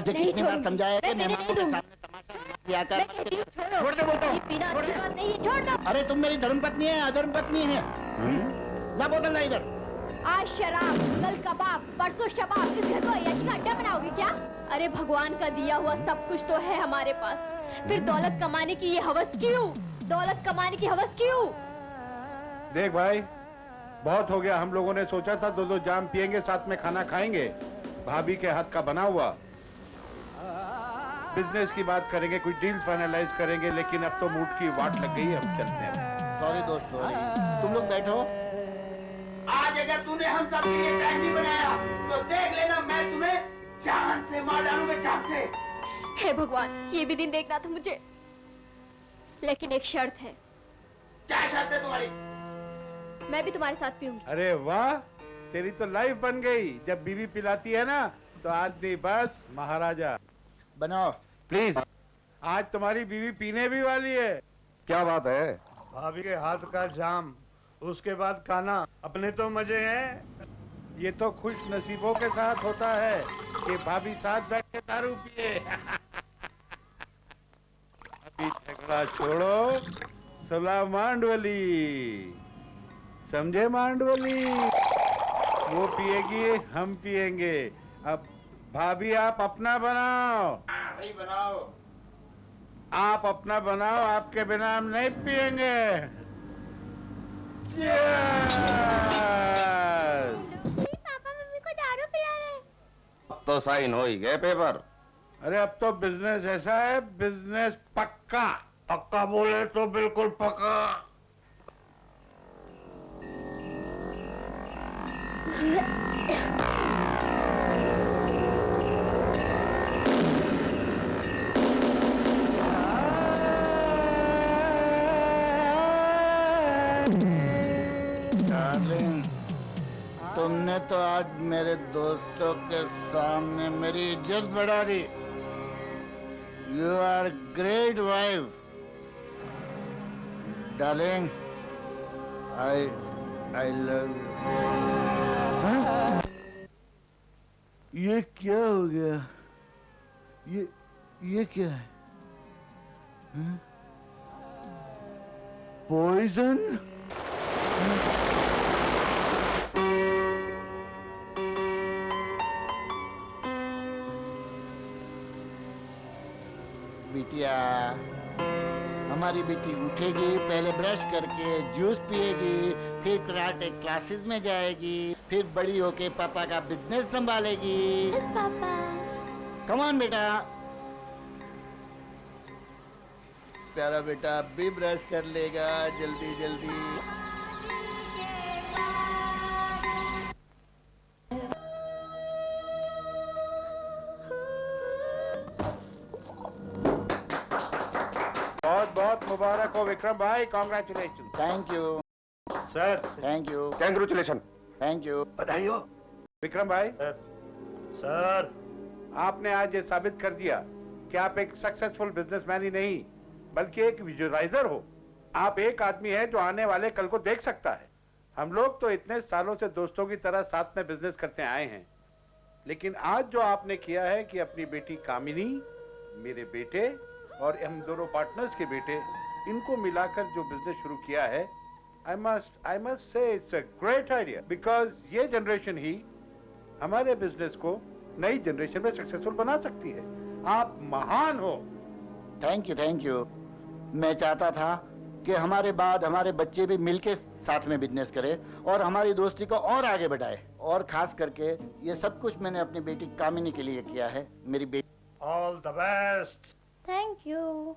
तुझे कितनी बार समझाया कि मेहमानों के सामने तमाशा मत किया कर। छोड़ दे बोलता हूँ। पीना अच्छी बात नहीं है, छोड़ दो। अरे तुम मेरी धर्मपत्नी है, अधर्मपत्नी है। ला बोतल ला इधर। आज शराब, कल कबाब, परसों शबाब, इस घर को यश का अड्डा बनाओगी क्या? अरे भगवान का दिया हुआ सब कुछ तो है हमारे पास, फिर दौलत कमाने की ये हवस क्यों? दौलत कमाने की हवस क्यों? देख भाई, बहुत हो गया। हम लोगों ने सोचा था दो जाम पिएंगे, साथ में खाना खाएंगे, भाभी के हाथ का बना हुआ। बिजनेस की बात करेंगे, कुछ डील फाइनलाइज करेंगे, लेकिन अब तो मूड की वाट लग गई है, हम चलते हैं। सॉरी दोस्त, सॉरी। तुम लोग बैठो। आज अगर तूने हम सब के लिए टाइम नहीं बनाया तो देख लेना, मैं तुम्हें जान से मार डालूंगा, जान से। हे भगवान, ये भी दिन देखना था मुझे, लेकिन एक शर्त है। क्या शर्त है तुम्हारी? मैं भी तुम्हारे साथ पीऊंगी। अरे वाह, तेरी तो लाइफ बन गई। जब बीवी पिलाती है ना तो आदमी बस महाराजा। बनाओ प्लीज। आज तुम्हारी बीवी पीने भी वाली है। क्या बात है? भाभी के हाथ का जाम, उसके बाद खाना, अपने तो मजे हैं। ये तो खुश नसीबों के साथ होता है कि भाभी साथ बैठ के दारू पिए। अभी झगड़ा छोड़ो, सुलह मांडवली। समझे मांडवली? वो पिएगी, हम पिएंगे। अब भाभी आप अपना बनाओ। भाई बनाओ। आप अपना बनाओ, आपके बिना हम नहीं पिएंगे। पापा मम्मी को दारू पिला रहे। अब तो साइन हो ही गए पेपर। अरे अब तो बिजनेस ऐसा है, बिजनेस पक्का। पक्का बोले तो बिल्कुल पक्का। डार्लिंग, तुमने तो आज मेरे दोस्तों के सामने मेरी इज्जत बढ़ा दी। You are great wife. Darling, I love you. ये क्या हो गया? ये क्या है? पॉइजन? बिटिया, हमारी बेटी उठेगी, पहले ब्रश करके जूस पिएगी, फिर कराटे क्लासेस में जाएगी, फिर बड़ी होके पापा का बिजनेस संभालेगी। पापा। कम ऑन बेटा। प्यारा बेटा अब भी ब्रश कर लेगा, जल्दी जल्दी। बहुत बहुत मुबारक हो विक्रम भाई, congratulation. Thank you sir. Thank you congratulation. Thank you. बधाई हो। विक्रम भाई, सर, आपने आज ये साबित कर दिया कि आप एक सक्सेसफुल बिजनेसमैन ही नहीं बल्कि एक विजुअलाइजर हो। आप एक आदमी है जो आने वाले कल को देख सकता है। हम लोग तो इतने सालों से दोस्तों की तरह साथ में बिजनेस करते आए हैं, लेकिन आज जो आपने किया है कि अपनी बेटी कामिनी, मेरे बेटे और हम दोनों पार्टनर्स के बेटे, इनको मिलाकर जो बिजनेस शुरू किया है, I must say it's a great idea, because ये जनरेशन ही हमारे बिजनेस को नई जनरेशन में सक्सेसफुल बना सकती है। आप महान हो। Thank you thank you. मैं चाहता था कि हमारे बाद हमारे बच्चे भी मिलके साथ में बिजनेस करें और हमारी दोस्ती को और आगे बढ़ाए, और खास करके ये सब कुछ मैंने अपनी बेटी कामिनी के लिए किया है। मेरी बेटी। All the best. Thank you.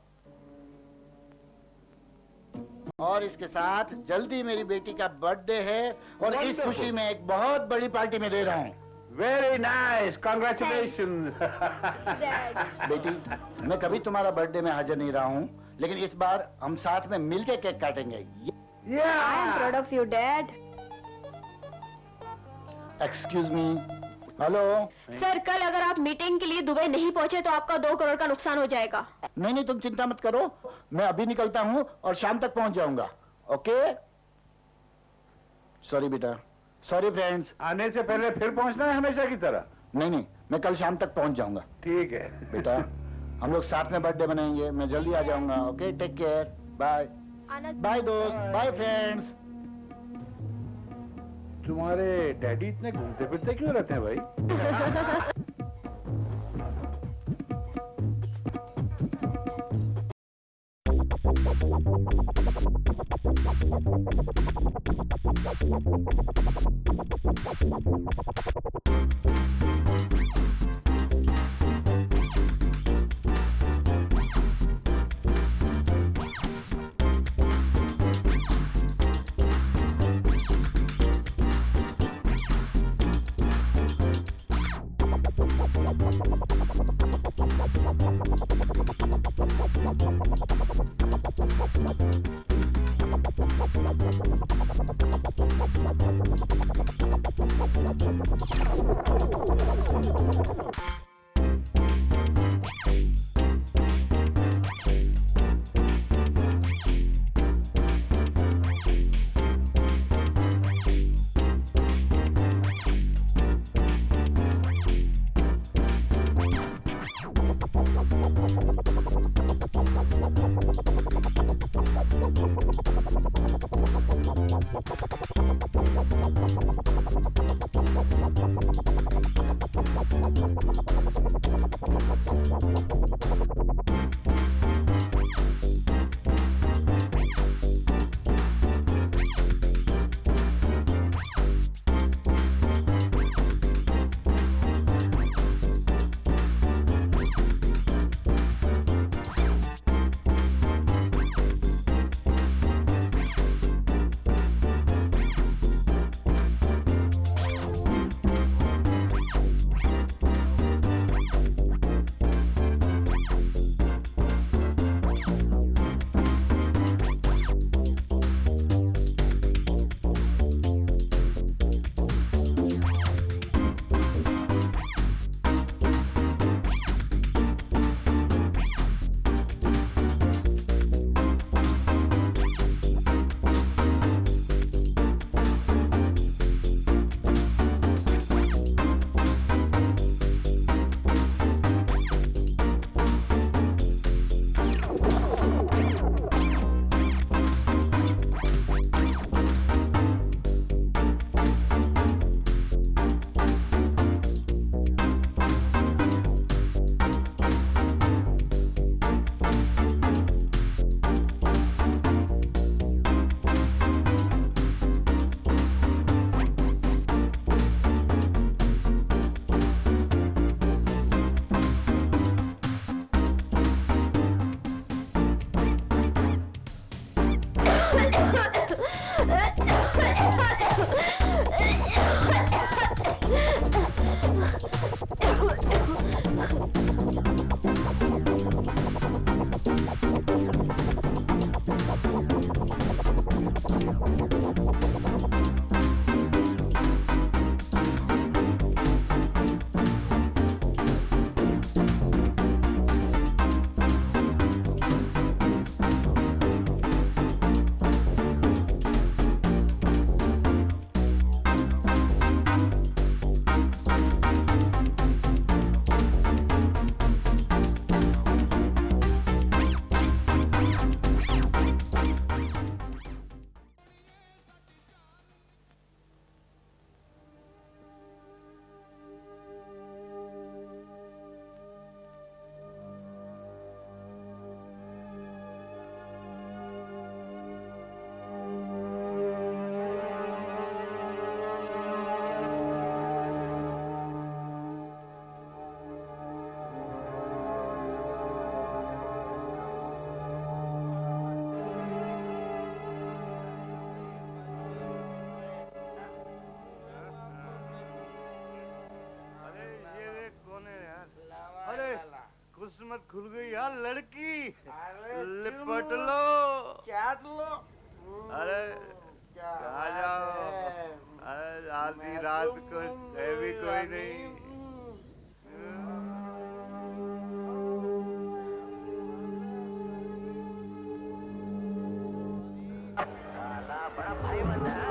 और इसके साथ जल्दी मेरी बेटी का बर्थडे है और इस खुशी में एक बहुत बड़ी पार्टी में दे रहा हूँ। Very nice, congratulation. बेटी, मैं कभी तुम्हारा बर्थडे में हाजिर नहीं रहा हूँ, लेकिन इस बार हम साथ में मिलके केक काटेंगे। I am proud of you dad. Excuse me. Hello. Sir, कल अगर आप मीटिंग के लिए दुबई नहीं पहुंचे तो आपका 2 करोड़ का नुकसान हो जाएगा। नहीं नहीं, तुम चिंता मत करो, मैं अभी निकलता हूँ और शाम तक पहुंच जाऊंगा। ओके। सॉरी बेटा, सॉरी फ्रेंड्स। आने से पहले फिर पहुंचना है हमेशा की तरह। नहीं नहीं, मैं कल शाम तक पहुंच जाऊंगा। ठीक है बेटा हम लोग साथ में बर्थडे मनाएंगे, मैं जल्दी आ जाऊंगा। ओके, टेक केयर, बाय आना बाय दोस्त, बाय फ्रेंड्स। तुम्हारे डैडी इतने घूमते फिरते क्यों रहते हैं भाई? किस्मत खुल गई यार लड़की। लिपट लो, चाट लो। अरे आ जाओ। अरे आधी रात को है भी कोई नहीं। बड़ा भाई बंदा है।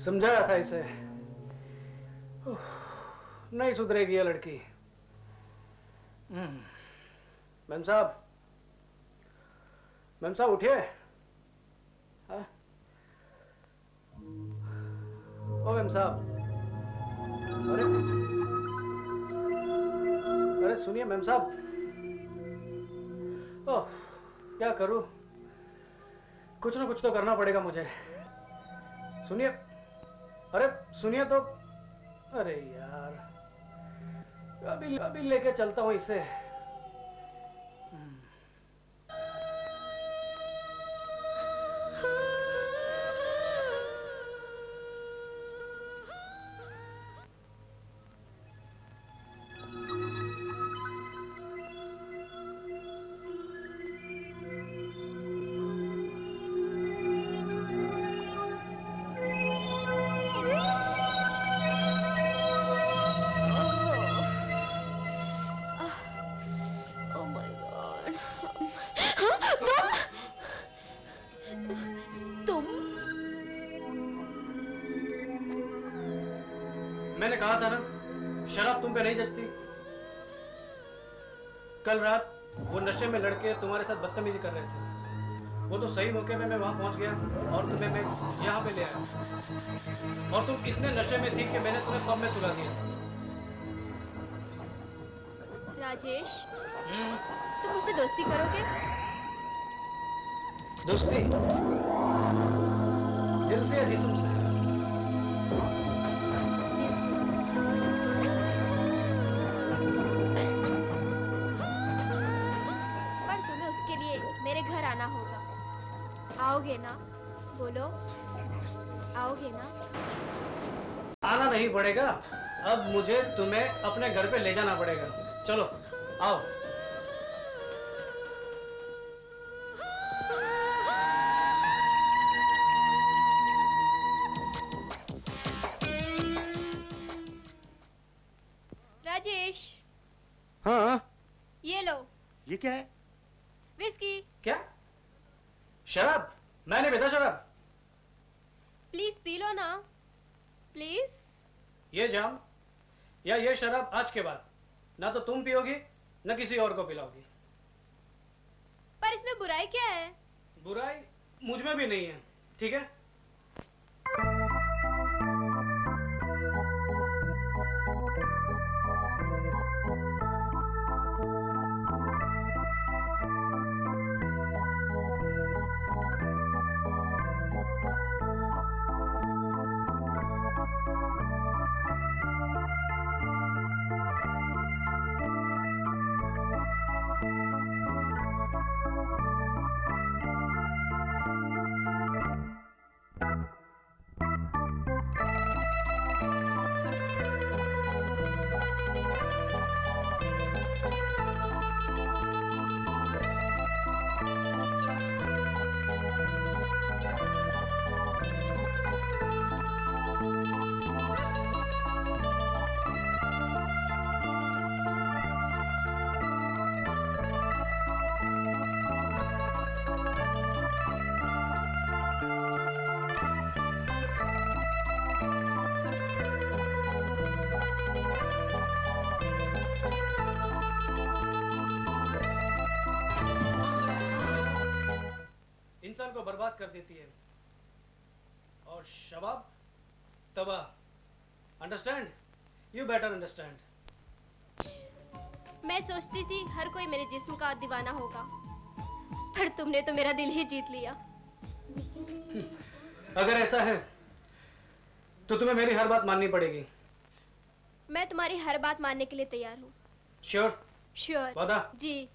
समझाया था इसे, नहीं सुधरेगी ये लड़की। मैम साहब उठिए। हाँ? ओ मैम साहब, अरे सुनिए मैम साहब। ओह, क्या करूं, कुछ ना कुछ तो करना पड़ेगा मुझे। सुनिए, अरे सुनिए तो। अरे यार, अभी लेके चलता हूं इसे। Oh my God. तुम? मैंने कहा था ना, शराब तुम पे नहीं जचती। कल रात वो नशे में लड़के तुम्हारे साथ बदतमीजी कर रहे थे। वो तो सही मौके में मैं वहां पहुंच गया और तुम्हें मैं यहाँ पे ले आया। और तुम इतने नशे में थी कि मैंने तुम्हें पब में सुला दिया। राजेश, तुम मुझसे दोस्ती करोगे? दोस्ती? दिल से या जिस्म से? पर तुम्हें उसके लिए मेरे घर आना होगा। आओगे ना? बोलो, आओगे ना? आना नहीं पड़ेगा, अब मुझे तुम्हें अपने घर पे ले जाना पड़ेगा। चलो आओ। राजेश, हाँ, ये लो ये क्या है? विस्की। क्या? शराब? मैंने भेजा शराब? प्लीज पी लो ना, प्लीज। ये जाम या ये शराब आज के बाद ना तो तुम पियोगी ना किसी और को पिलाओगी। पर इसमें बुराई क्या है? बुराई मुझ में भी नहीं है, ठीक है? इंसान को बर्बाद कर देती है और शबाब तबाह। अंडरस्टैंड? You better understand. मैं सोचती थी हर कोई मेरे जिस्म का दीवाना होगा, पर तुमने तो मेरा दिल ही जीत लिया। अगर ऐसा है तो तुम्हें मेरी हर बात माननी पड़ेगी। मैं तुम्हारी हर बात मानने के लिए तैयार हूँ। श्योर? श्योर। वादा? जी।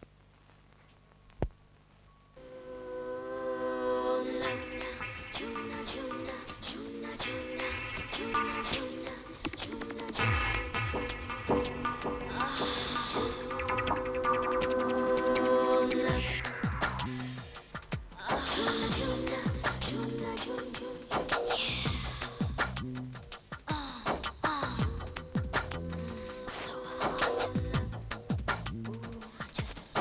Just a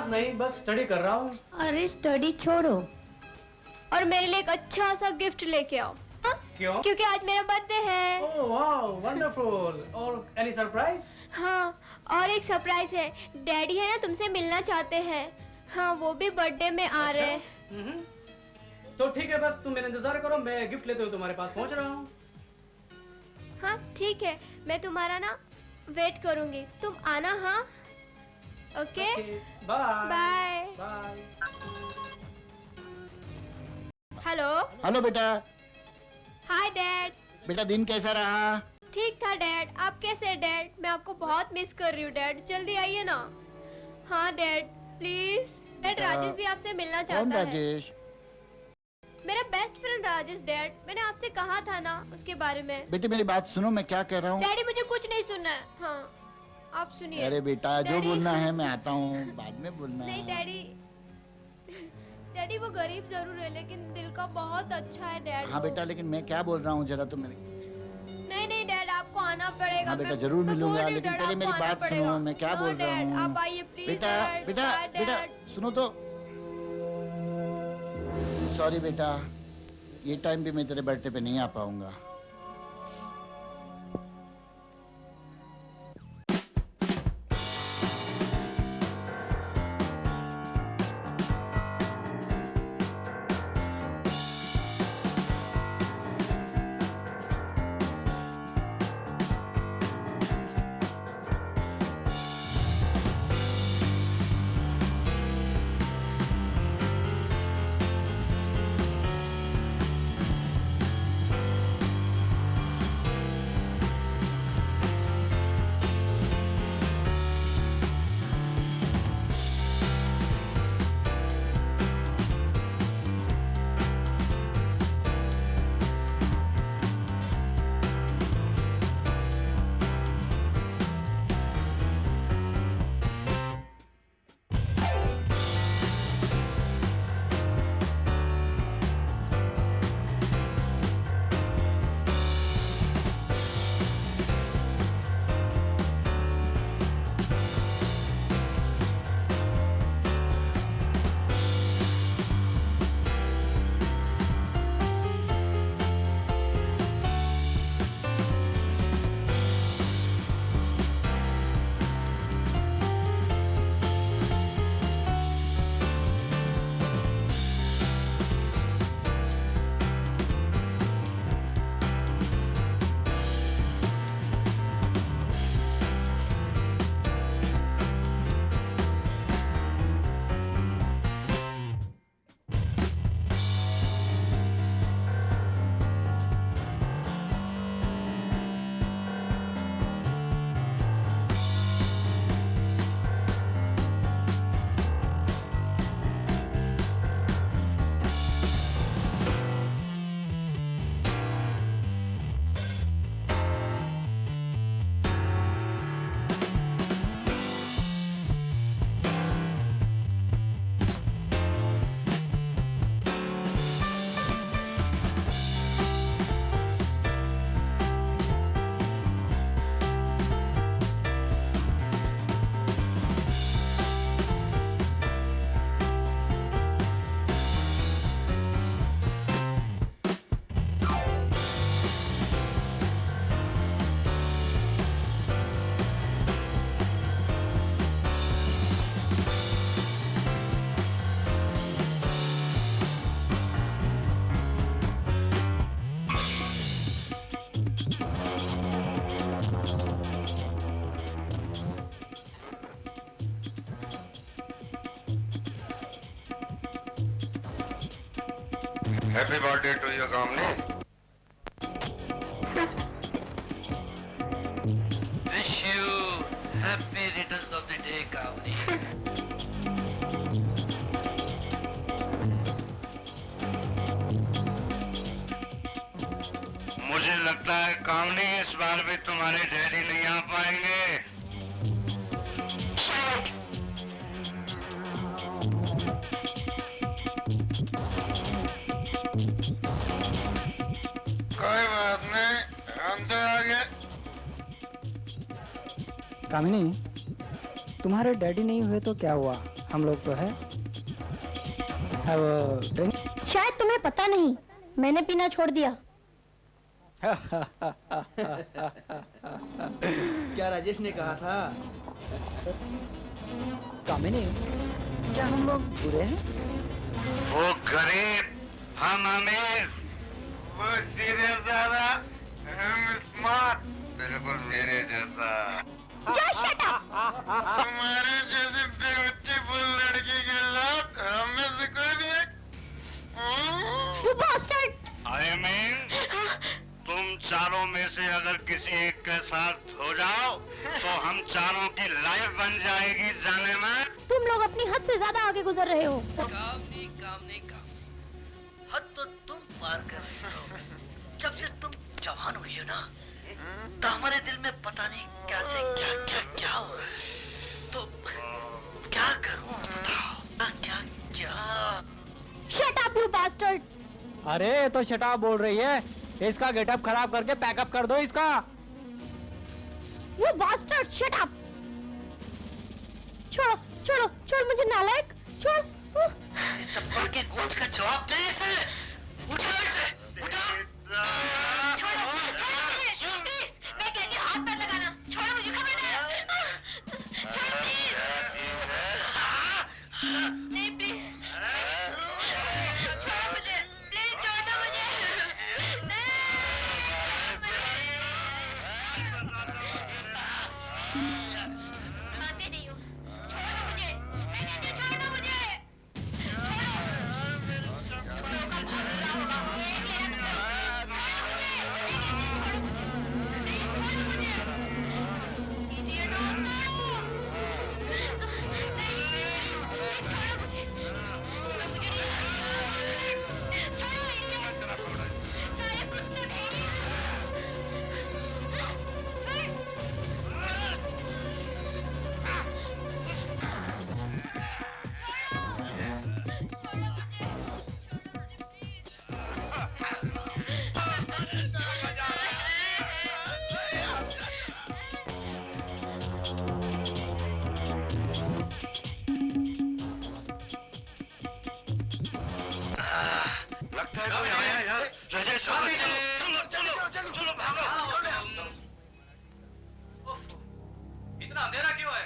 खास नहीं, बस स्टडी कर रहा हूँ। अरे स्टडी छोड़ो और मेरे लिए एक अच्छा सा गिफ्ट लेके आओ। हाँ? क्यों? क्योंकि आज मेरा बर्थडे है। Oh wow, wonderful. और एनी सरप्राइज? हाँ, और एक सरप्राइज है। डैडी है ना, तुमसे मिलना चाहते हैं। हाँ, वो भी बर्थडे में आ रहे हैं। हम्म। तो ठीक है, बस तुम मेरा इंतजार करो, मैं गिफ्ट लेते हुए तुम्हारे पास पहुंच रहा हूँ। हाँ ठीक है, मैं तुम्हारा ना वेट करूंगी, तुम आना। हाँ okay, bye bye. Bye. Hello. Hello बेटा। Hi dad. बेटा दिन कैसा रहा? ठीक था डैड, आप कैसे हैं डैड? मैं आपको बहुत मिस कर रही हूँ डैड, जल्दी आइए ना। हाँ डैड प्लीज। डैड राजेश भी आपसे मिलना कौन चाहता है। राजेश? मेरा बेस्ट फ्रेंड राजेश डैड, मैंने आपसे कहा था ना उसके बारे में। बेटे मेरी बात सुनो, मैं क्या कह रहा हूँ। डैडी मुझे कुछ नहीं सुनना है। हाँ आप सुनिए। अरे बेटा जो डैडी। बोलना है मैं आता हूँ, बाद में बोलना नहीं है। डैडी, डैडी वो गरीब जरूर है लेकिन दिल का बहुत अच्छा है डैड। हाँ वो। बेटा लेकिन मैं क्या बोल रहा हूँ जरा तो मेरी। नहीं नहीं डैड, आपको आना पड़ेगा। हाँ बेटा मैं- जरूर मैं बोल मिलूंगा, रही हूँ, लेकिन डैड, पहले आपको मेरी आना बात पड़ेगा। सुनो, मैं क्या हाँ, बोल रहा डैड, हूँ। आप आइए प्लीज। बेटा बेटा बेटा सुनो तो। सॉरी बेटा, ये टाइम भी मैं तेरे बर्थडे पे नहीं आ पाऊंगा। Happy birthday to you Kamni. Wish you happy returns of the day, Kavani. मुझे लगता है कामनी इस बार भी तुम्हारे डैडी नहीं आ पाएंगे। कोई बात नहीं, हम तो आ गए। कामिनी, तुम्हारे डैडी नहीं हुए तो क्या हुआ? हम लोग तो है। अब ड्रिंक। शायद तुम्हें पता नहीं, मैंने पीना छोड़ दिया। क्या राजेश ने कहा था? कामिनी, क्या हम लोग बुरे हैं? वो गरीब, हम अमीर, वो सीधे साधा, हम स्मार्ट, बिल्कुल मेरे जैसा। तुम्हारे जैसे ब्यूटीफुल लड़की के साथ हम में से कोई भी है? You bastard! I mean, तुम चारों में से अगर किसी एक के साथ हो जाओ तो हम चारों की लाइफ बन जाएगी जाने में। तुम लोग अपनी हद से ज्यादा आगे गुजर रहे हो। काम नहीं हद तो तुम पार कर रहे हो। जब से तुम जवान हुई हो ना, तो हमारे दिल में पता नहीं कैसे क्या हो रहा है। तो क्या करूं बताओ? क्या? Shut up, you bastard! अरे ये तो शटाब बोल रही है। इसका गेटअप खराब करके पैकअप कर दो इसका। You bastard! Shut up! छोड़ मुझे नालायक, छोड़। इस थप्पड़ के गूंज का जवाब दे इसे। उठा इसे, उठा। छोड़ो मुझे, प्लीज। मैं कहती हूँ हाथ पैर लगाना। छोड़ो मुझे, खबरदार। छोड़ो प्लीज। नहीं प्लीज। छोड़ो मुझे, प्लीज छोड़ दो मुझे। नहीं। मानती नहीं हूँ। छोड़ो मुझे, मैं कहती हूँ छोड़ दो मुझे। लगता है कोई आया यार। राजेश, चलो भागो। इतना अंधेरा क्यों है?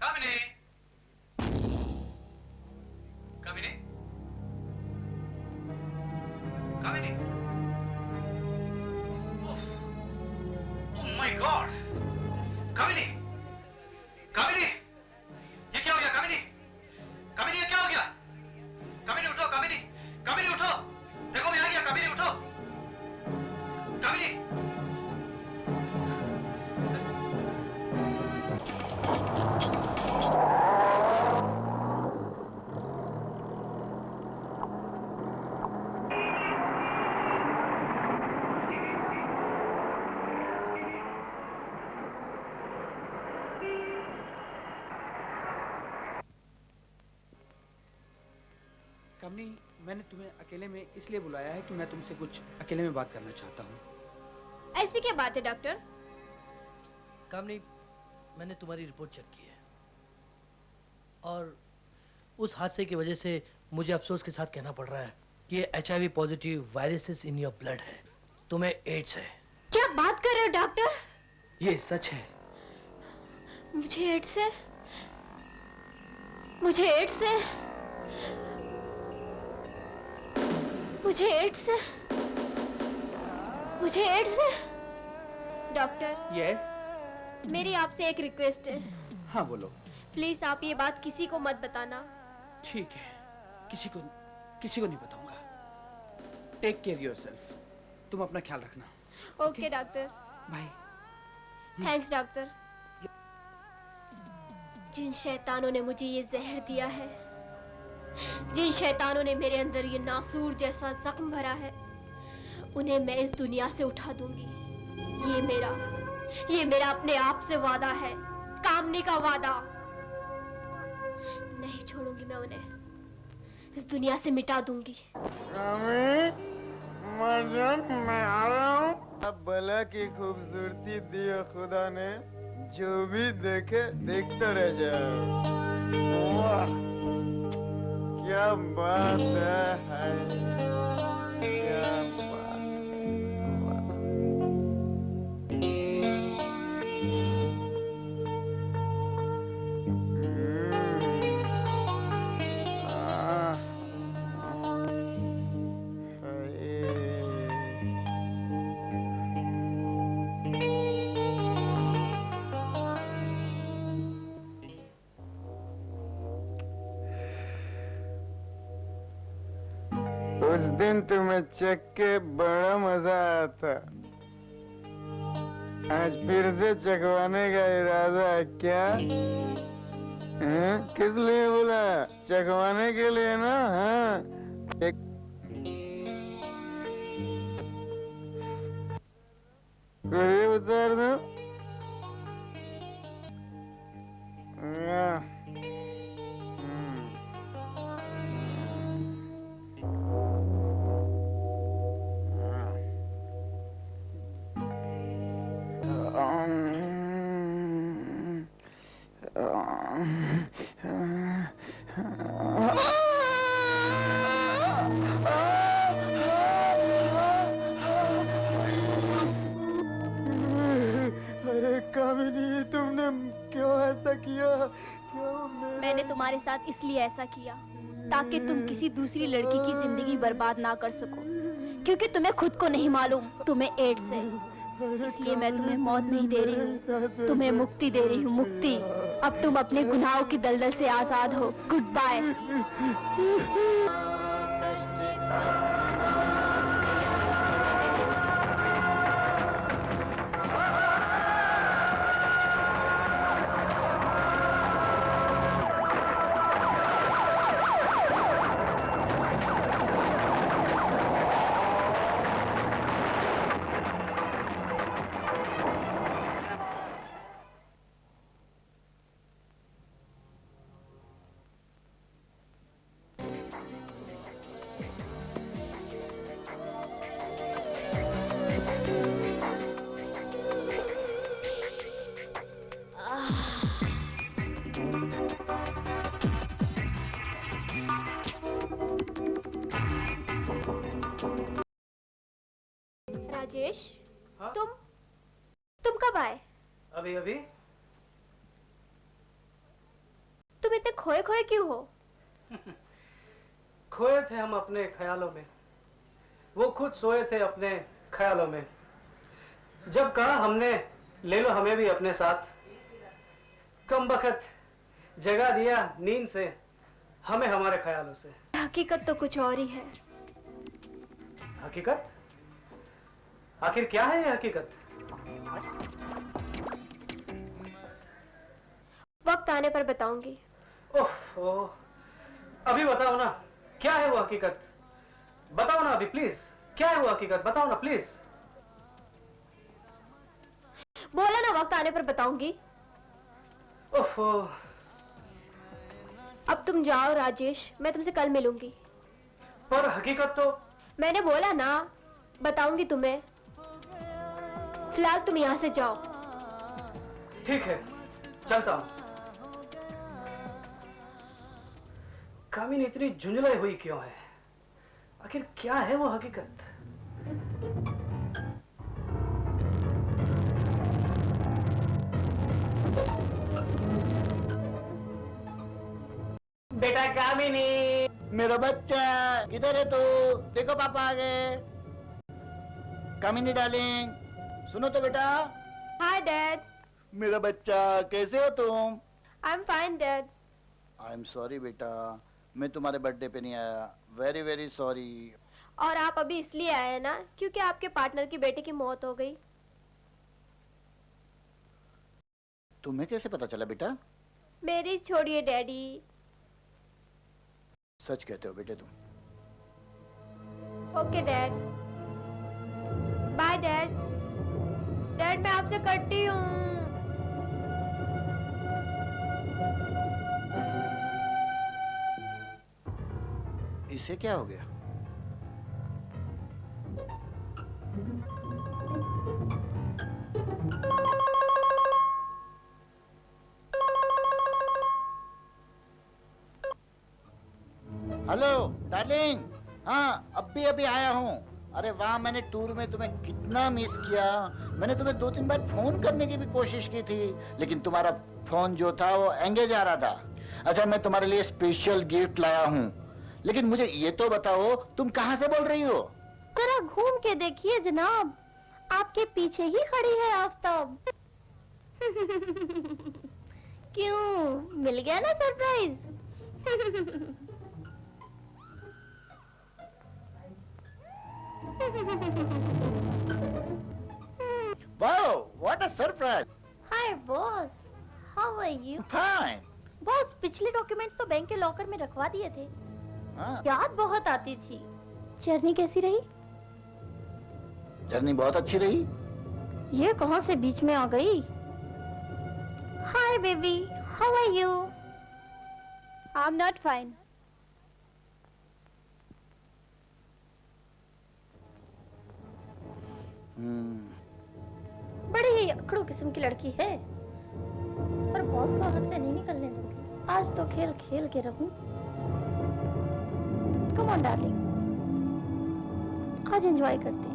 कामिनी, कामिनी, कामिनी। ओह माय गॉड, कामिनी, कामिनी, ये क्या हो गया? कामिनी, कामिनी, ये क्या हो गया? कामिनी उठो, कामिनी, कामिनी उठो, देखो मैं आ गया। कामिनी उठो, कामिनी। कमनी, मैंने तुम्हें अकेले में इसलिए बुलाया है कि मैं तुमसे कुछ अकेले में बात करना चाहता हूँ। ऐसी क्या बात है डॉक्टर? कामनी, मैंने तुम्हारी रिपोर्ट चेक की है और उस हादसे की वजह से मुझे अफसोस के साथ कहना पड़ रहा है कि ये HIV positive viruses in your blood है। तुम्हें एड्स है। क्या बात कर रहे हो डॉक्टर? ये सच है। मुझे एड्स है? मुझे एड्स है? मुझे एड्स है? मुझे एड्स है? Doctor, yes. मेरी आपसे एक रिक्वेस्ट है। हाँ बोलो। प्लीज आप ये बात किसी को मत बताना। ठीक है, किसी को नहीं बताऊंगा। Take care yourself. तुम अपना ख्याल रखना। Okay doctor. Bye. Thanks doctor. जिन शैतानों ने मुझे ये जहर दिया है, जिन शैतानों ने मेरे अंदर ये नासूर जैसा जख्म भरा है, उन्हें मैं इस दुनिया से उठा दूंगी। ये मेरा अपने आप से वादा है, कामनी का वादा। नहीं छोड़ूंगी मैं उन्हें, इस दुनिया से मिटा दूंगी। मैं आ रहा हूँ। अब भला की खूबसूरती दी है खुदा ने, जो भी देखे देखता रह जाए। वाह, क्या बात है, हाय, क्या बात है, वाह। आह, उस दिन तुम्हें चख के बड़ा मजा आया था। आज फिर से चखवाने का इरादा है क्या? किस लिए बोला? चखवाने के लिए ना? हाँ, एक कोई उतार दो। अरे कामिनी, तुमने क्यों ऐसा किया? क्यों? मैंने तुम्हारे साथ इसलिए ऐसा किया ताकि तुम किसी दूसरी लड़की की जिंदगी बर्बाद ना कर सको, क्योंकि तुम्हें खुद को नहीं मालूम तुम्हें एड्स है। इसलिए मैं तुम्हें मौत नहीं दे रही हूँ, तुम्हें मुक्ति दे रही हूँ, मुक्ति। अब तुम अपने गुनाहों की दलदल से आजाद हो। Good bye. राजेश, हाँ? तुम कब आए? अभी अभी। तुम इतने खोए खोए क्यों हो? खोए थे हम अपने ख्यालों में, वो खुद सोए थे अपने ख्यालों में। जब कहा हमने ले लो हमें भी अपने साथ, कम बखत जगा दिया नींद से हमें हमारे ख्यालों से। हकीकत तो कुछ और ही है। हकीकत? आखिर क्या है ये हकीकत? वक्त आने पर बताऊंगी। ओह, अभी बताओ ना, क्या है वो हकीकत? बताओ ना अभी प्लीज, क्या है वो हकीकत? बताओ ना प्लीज। बोला ना वक्त आने पर बताऊंगी। ओहो, अब तुम जाओ राजेश, मैं तुमसे कल मिलूंगी। पर हकीकत तो मैंने बोला ना, बताऊंगी तुम्हें। फिलहाल तुम यहाँ से जाओ। ठीक है, चलता हूं। कामिनी इतनी झुंझलाई हुई क्यों है? आखिर क्या है वो हकीकत? बेटा कामिनी, मेरा बच्चा किधर है तू? देखो पापा आ गए। कामिनी डार्लिंग, सुनो तो बेटा। Hi dad. मेरा बच्चा, कैसे हो तुम? I am fine dad. I am sorry बेटा, मैं तुम्हारे बर्थडे पे नहीं आया। Very very sorry. और आप अभी इसलिए आए ना क्योंकि आपके पार्टनर की बेटे की मौत हो गई। तुम्हें कैसे पता चला बेटा? मेरी छोड़िए डैडी। सच कहते हो बेटे तुम। Okay dad. Bye dad. Dad मैं आपसे कटती हूँ। इसे क्या हो गया? Hello darling. हाँ अभी अभी आया हूँ। अरे वाह, मैंने टूर में तुम्हें कितना मिस किया। मैंने तुम्हें 2-3 बार फोन करने की भी कोशिश की थी, लेकिन तुम्हारा फोन जो था वो एंगेज आ रहा था। अच्छा, मैं तुम्हारे लिए स्पेशल गिफ्ट लाया हूँ, लेकिन मुझे ये तो बताओ तुम कहाँ से बोल रही हो? जरा घूम के देखिए जनाब, आपके पीछे ही खड़ी है आफताब। क्यों, मिल गया ना surprise? Wow, what a surprise. Hi boss, how are you? Fine. Boss, पिछले डॉक्यूमेंट्स तो बैंक के लॉकर में रखवा दिए थे। हाँ, याद बहुत आती थी। जर्नी कैसी रही? जर्नी बहुत अच्छी रही। ये कहाँ से बीच में आ गई? Hi baby, how are you? I am not fine. बड़ी ही अकड़ू किस्म की लड़की है, पर बॉस को हाथ से नहीं निकलने दूंगी। आज तो खेल खेल के रहूं। कम ऑन डार्लिंग, आज एंजॉय करते हैं।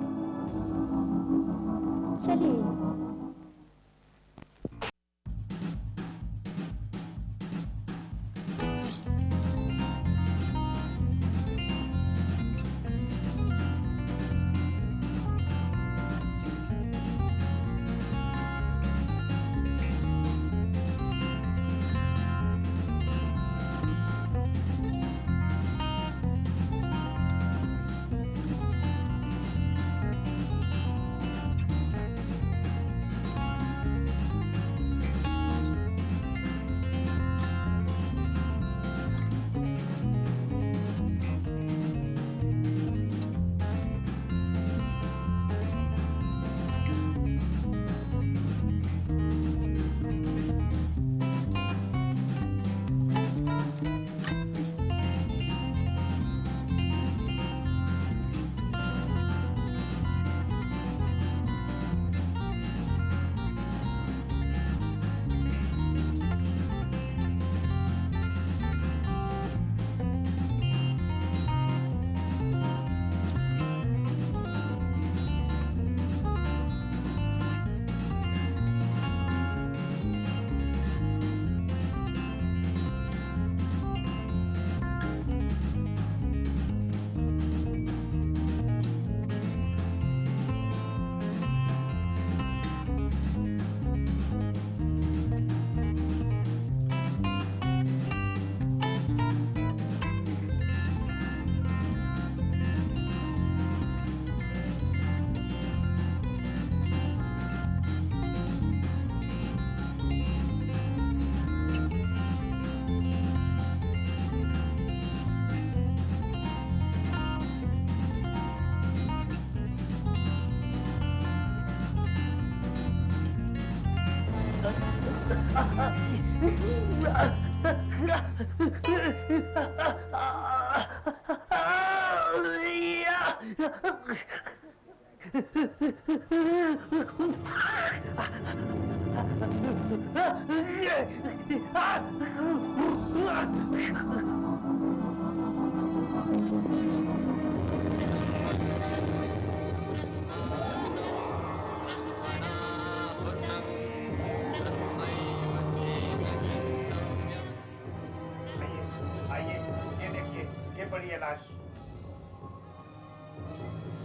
चलिए।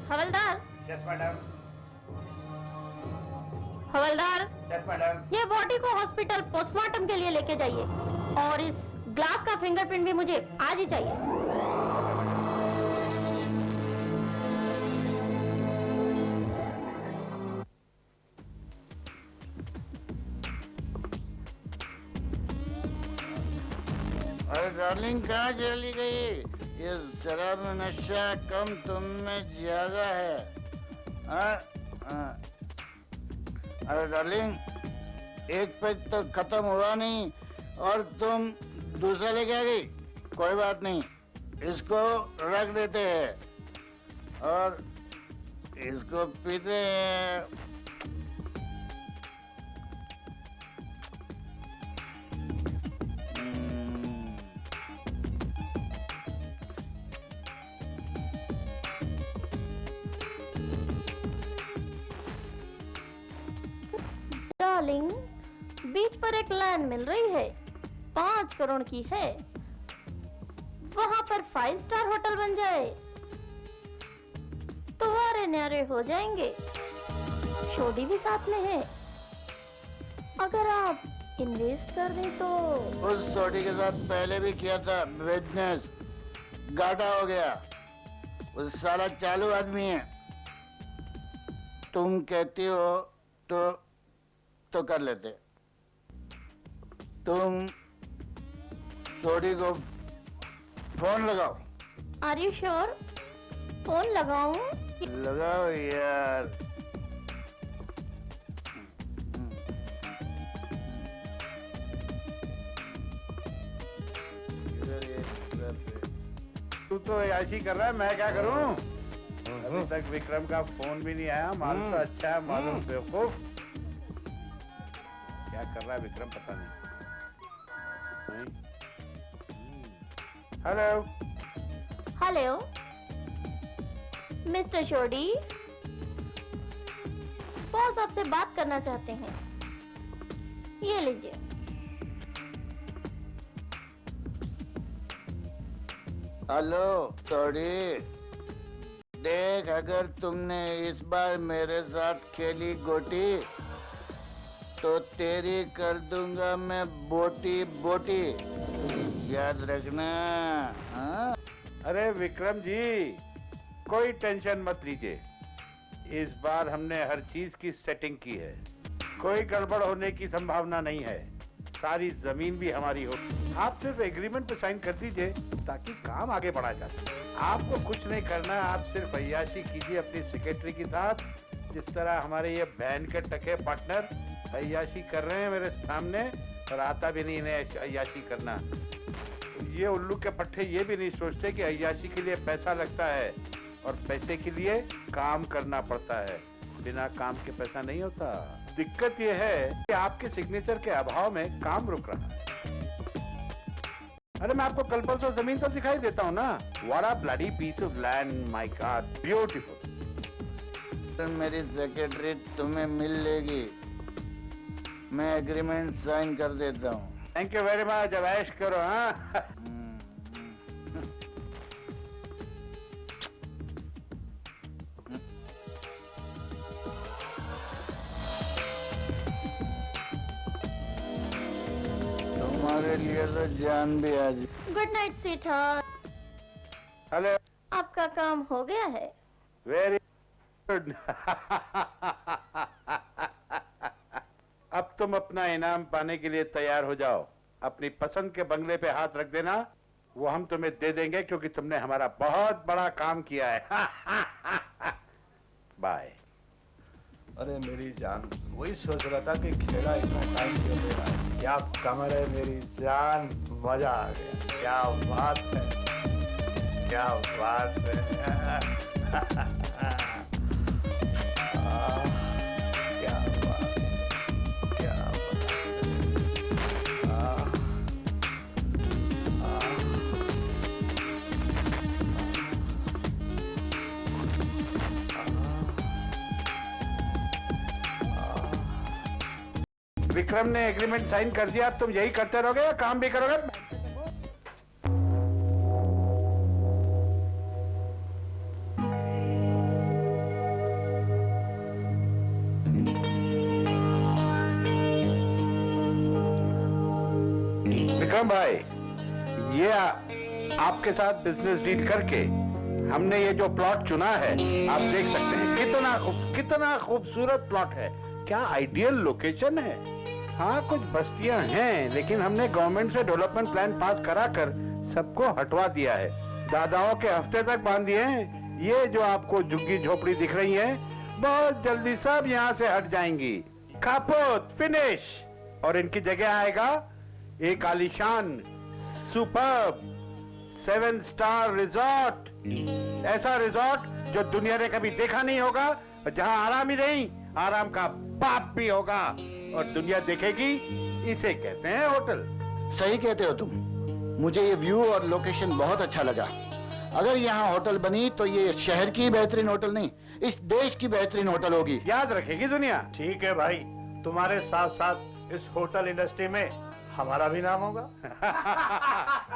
हवलदार। Yes madam. हवलदार, यस मैडम। ये बॉडी को हॉस्पिटल पोस्टमार्टम के लिए लेके जाइए, और इस ग्लास का फिंगरप्रिंट भी मुझे आज ही चाहिए। अरे डार्लिंग, कहाँ चली गई? ये शराब में नशा कम, तुम में ज्यादा है। अरे डार्लिंग, एक पेज तो खत्म हुआ नहीं और तुम दूसरा लेके आ गई। कोई बात नहीं, इसको रख देते हैं और इसको पीते हैं। बीच पर एक लैंड मिल रही है, 5 करोड़ की है। वहां पर 5 स्टार होटल बन जाए तो वारे न्यारे हो जाएंगे। शोडी भी साथ में है। अगर आप इन्वेस्ट कर दें तो। उस छोटी के साथ पहले भी किया था बिजनेस, घाटा हो गया। उस साला चालू आदमी है। तुम कहती हो तो कर लेते। तुम छोटी को फोन लगाओ। Are you sure? फोन लगाऊं? लगाओ यार। तू तो याशी कर रहा है, मैं क्या करूं? अभी तक विक्रम का फोन भी नहीं आया। मालूम तो अच्छा है, मालूम बेवकूफ। क्या कर रहा है विक्रम पता नहीं। Hello hello mister shoddy, boss आपसे बात करना चाहते हैं। ये लीजिए। हेलो छोड़ी, देख अगर तुमने इस बार मेरे साथ खेली गोटी तो तेरी कर दूंगा मैं बोटी बोटी, याद रखना। हाँ? अरे विक्रम जी, कोई टेंशन मत लीजिए। इस बार हमने हर चीज की सेटिंग की है, कोई गड़बड़ होने की संभावना नहीं है। सारी जमीन भी हमारी हो। आप सिर्फ एग्रीमेंट पे साइन कर दीजिए ताकि काम आगे बढ़ा जा सके। आपको कुछ नहीं करना, आप सिर्फ अय्याशी कीजिए अपनी सेक्रेटरी के साथ, जिस तरह हमारे ये बहन के टके पार्टनर अय्याशी कर रहे हैं मेरे सामने, और आता भी नहीं इन्हें अय्याशी करना। ये उल्लू के पट्टे ये भी नहीं सोचते कि अय्याशी के लिए पैसा लगता है और पैसे के लिए काम करना पड़ता है। बिना काम के पैसा नहीं होता। दिक्कत ये है कि आपके सिग्नेचर के अभाव में काम रुक रहा है। अरे मैं आपको कल परसों जमीन तो दिखाई देता हूँ ना। What a bloody piece of land, my God, beautiful. तो मेरी सेक्रेटरी तुम्हें मिल लेगी, मैं एग्रीमेंट साइन कर देता हूँ। Thank you very much. अब ऐश करो। हाँ तुम्हारे लिए तो जान भी आज। Good night sweetheart. हेलो, आपका काम हो गया है। Very good. अब तुम अपना इनाम पाने के लिए तैयार हो जाओ। अपनी पसंद के बंगले पे हाथ रख देना, वो हम तुम्हें दे देंगे क्योंकि तुमने हमारा बहुत बड़ा काम किया है। बाय। अरे मेरी जान, वही सोच रहा था कि खेला इतना टाइम क्यों ले रहा है। क्या कमर है मेरी जान, मजा आ गया। क्या बात है, क्या बात है। क्या बात, क्या बात। विक्रम ने एग्रीमेंट साइन कर दिया, अब तुम यही करते रहोगे या काम भी करोगे? विक्रम भाई, ये आपके साथ बिजनेस डील करके हमने ये जो प्लॉट चुना है, आप देख सकते हैं कितना खूबसूरत प्लॉट है। क्या आइडियल लोकेशन है। हाँ, कुछ बस्तियां हैं, लेकिन हमने गवर्नमेंट से डेवलपमेंट प्लान पास कराकर सबको हटवा दिया है। दादाओं के हफ्ते तक बांध दिए हैं। ये जो आपको झुग्गी झोपड़ी दिख रही है, बहुत जल्दी सब यहाँ से हट जाएंगी। खापोत फिनिश। और इनकी जगह आएगा एक आलीशान सुपर्ब 7 स्टार रिजॉर्ट। ऐसा रिजॉर्ट जो दुनिया ने कभी देखा नहीं होगा, जहां आराम ही नहीं, आराम का बाप भी होगा। और दुनिया देखेगी, इसे कहते हैं होटल। सही कहते हो तुम। मुझे ये व्यू और लोकेशन बहुत अच्छा लगा। अगर यहाँ होटल बनी तो ये शहर की बेहतरीन होटल नहीं, इस देश की बेहतरीन होटल होगी। याद रखेगी दुनिया। ठीक है भाई, तुम्हारे साथ साथ इस होटल इंडस्ट्री में हमारा भी नाम होगा।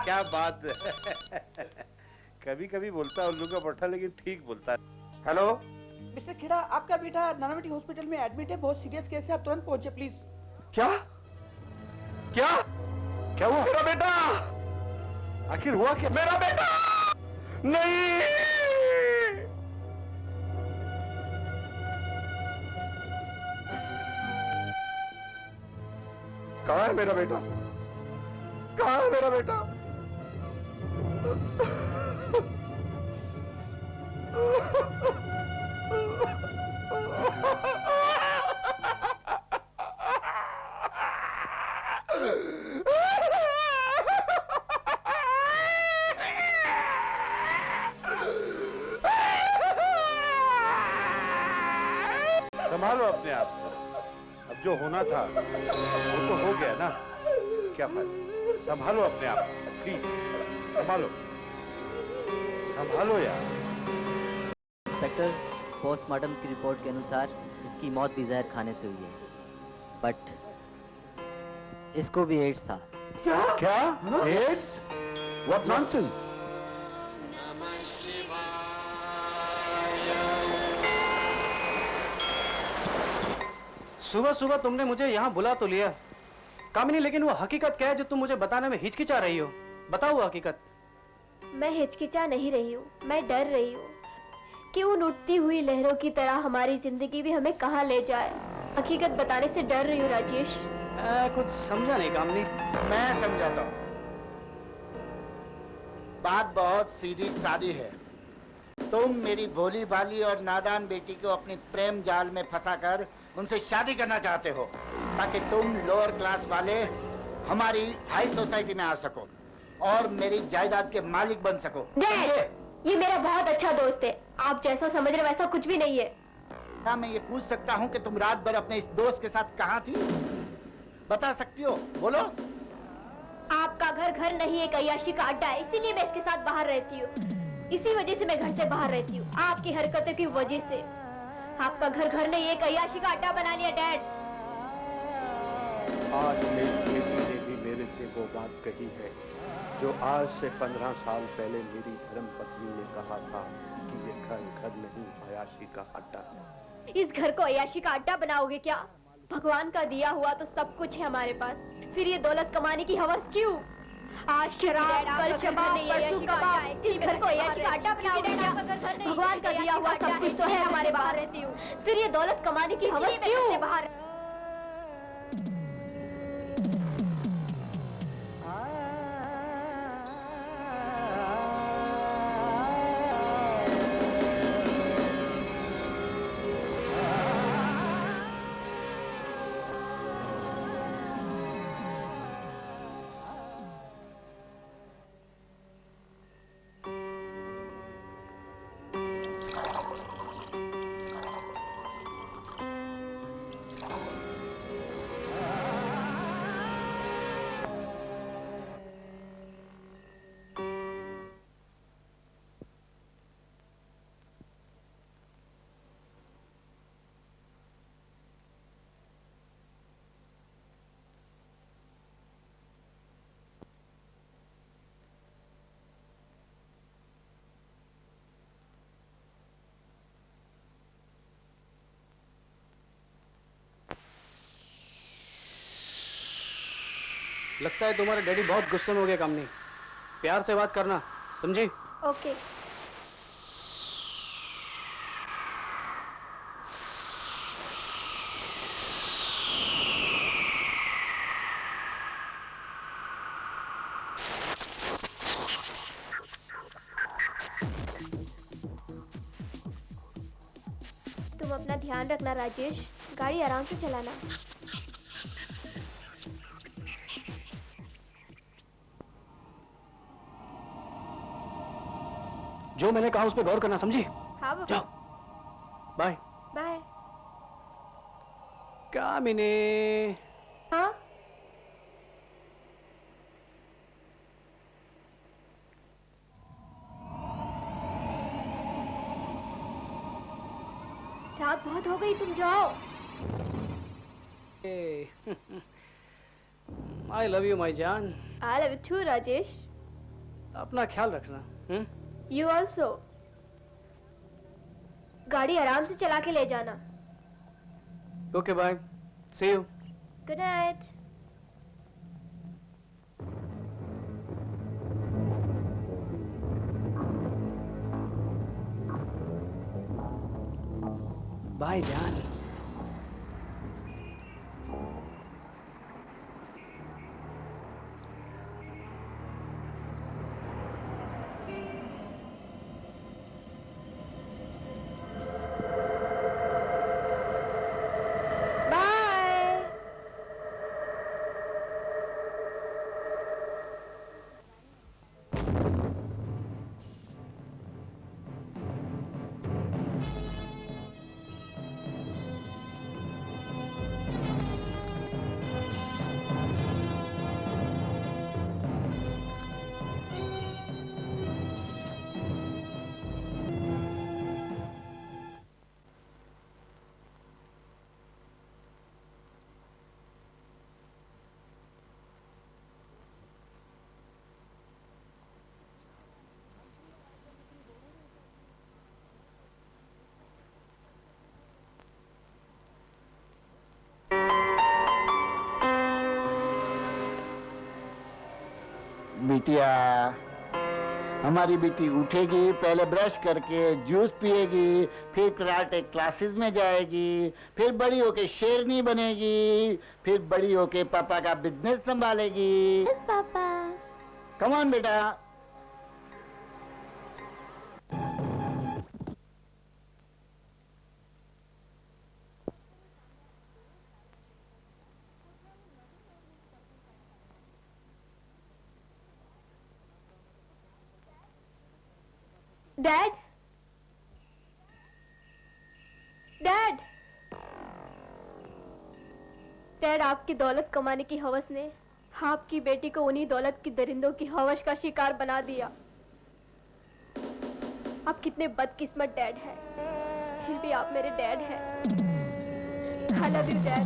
क्या बात है। कभी कभी बोलता है उल्लू का पट्टा, लेकिन ठीक बोलता है। हेलो मिस्टर खेड़ा, आपका बेटा नानावटी हॉस्पिटल में एडमिट है, बहुत सीरियस केस है, आप तुरंत पहुंचे प्लीज। क्या क्या क्या हुआ? मेरा बेटा, आखिर हुआ क्या? मेरा बेटा नहीं। कहाँ है मेरा बेटा? कहाँ है मेरा बेटा? संभालो अपने आप को। अब जो होना था वो तो हो गया ना, क्या फायदा। संभालो अपने आप को, प्लीज संभालो, संभालो यार। इंस्पेक्टर, पोस्टमार्टम की रिपोर्ट के अनुसार इसकी मौत भी जहर खाने से हुई है, बट इसको भी एड्स था। क्या एड्स? What nonsense. सुबह सुबह तुमने मुझे यहाँ बुला तो लिया कामिनी, लेकिन वो हकीकत क्या है जो तुम मुझे बताने में हिचकिचा रही हो? बताओ वो हकीकत। मैं हिचकिचा नहीं रही हूँ, मैं डर रही हूँ कि उन उठती हुई लहरों की तरह हमारी जिंदगी भी हमें कहाँ ले जाए। हकीकत बताने से डर रही हूँ राजेश। कुछ समझा नहीं कामिनी। मैं समझाता हूँ। बात बहुत सीधी सादी है। तुम मेरी भोली भाली और नादान बेटी को अपनी प्रेम जाल में फंसाकर उनसे शादी करना चाहते हो, ताकि तुम लोअर क्लास वाले हमारी हाई सोसाइटी में आ सको और मेरी जायदाद के मालिक बन सको। ये मेरा बहुत अच्छा दोस्त है, आप जैसा समझ रहे वैसा कुछ भी नहीं है। क्या मैं ये पूछ सकता हूँ कि तुम रात भर अपने इस दोस्त के साथ कहाँ थी? बता सकती हो? बोलो। आपका घर घर नहीं, एक अय्याशी का अड्डा है, इसीलिए मैं इसके साथ बाहर रहती हूँ। इसी वजह से मैं घर से बाहर रहती हूँ, आपकी हरकतों की वजह से। आपका घर घर नहीं, एक अय्याशी का अड्डा बना लिया डैड। आज मेरी बेटी ने भी मेरे से वो बात कही है जो आज से 15 साल पहले मेरी धर्म पत्नी ने कहा था कि ये घर घर नहीं, अय्याशी का अड्डा है। इस घर को अय्याशी का अड्डा बनाओगे क्या? भगवान का दिया हुआ तो सब कुछ है हमारे पास, फिर ये दौलत कमाने की हवस क्यों? आज शराब, कल शबाब, परसों कबाब, इस घर को अय्याशी का अड्डा बनाओगे क्या? भगवान का दिया हुआ सब कुछ तो है हमारे पास, रहती हूँ, फिर ये दौलत कमाने की हवस क्यों? बाहर लगता है तुम्हारे डैडी बहुत गुस्से में हो गए कामनी। प्यार से बात करना, समझी? ओके। तुम अपना ध्यान रखना राजेश, गाड़ी आराम से चलाना। जो मैंने कहा उस पर गौर करना, समझी? हाँ बाबा। जाओ, बाय बाय। कामिनी। हाँ? रात बहुत हो गई, तुम जाओ। आई लव यू माई जान। I love you too Rajesh. अपना ख्याल रखना। You also. गाड़ी आराम से चला के ले जाना। Okay bye, see you. Good night. Bye जान। बिटिया, हमारी बेटी उठेगी, पहले ब्रश करके जूस पिएगी, फिर कराटे क्लासेस में जाएगी, फिर बड़ी होके शेरनी बनेगी, फिर बड़ी होके पापा का बिजनेस संभालेगी। पापा। कम ऑन बेटा। डैड, डैड, डैड, आपकी दौलत कमाने की हवस ने आपकी बेटी को उन्हीं दौलत की दरिंदों की हवस का शिकार बना दिया। आप कितने बदकिस्मत डैड हैं, फिर भी आप मेरे डैड हैं। I love you dad.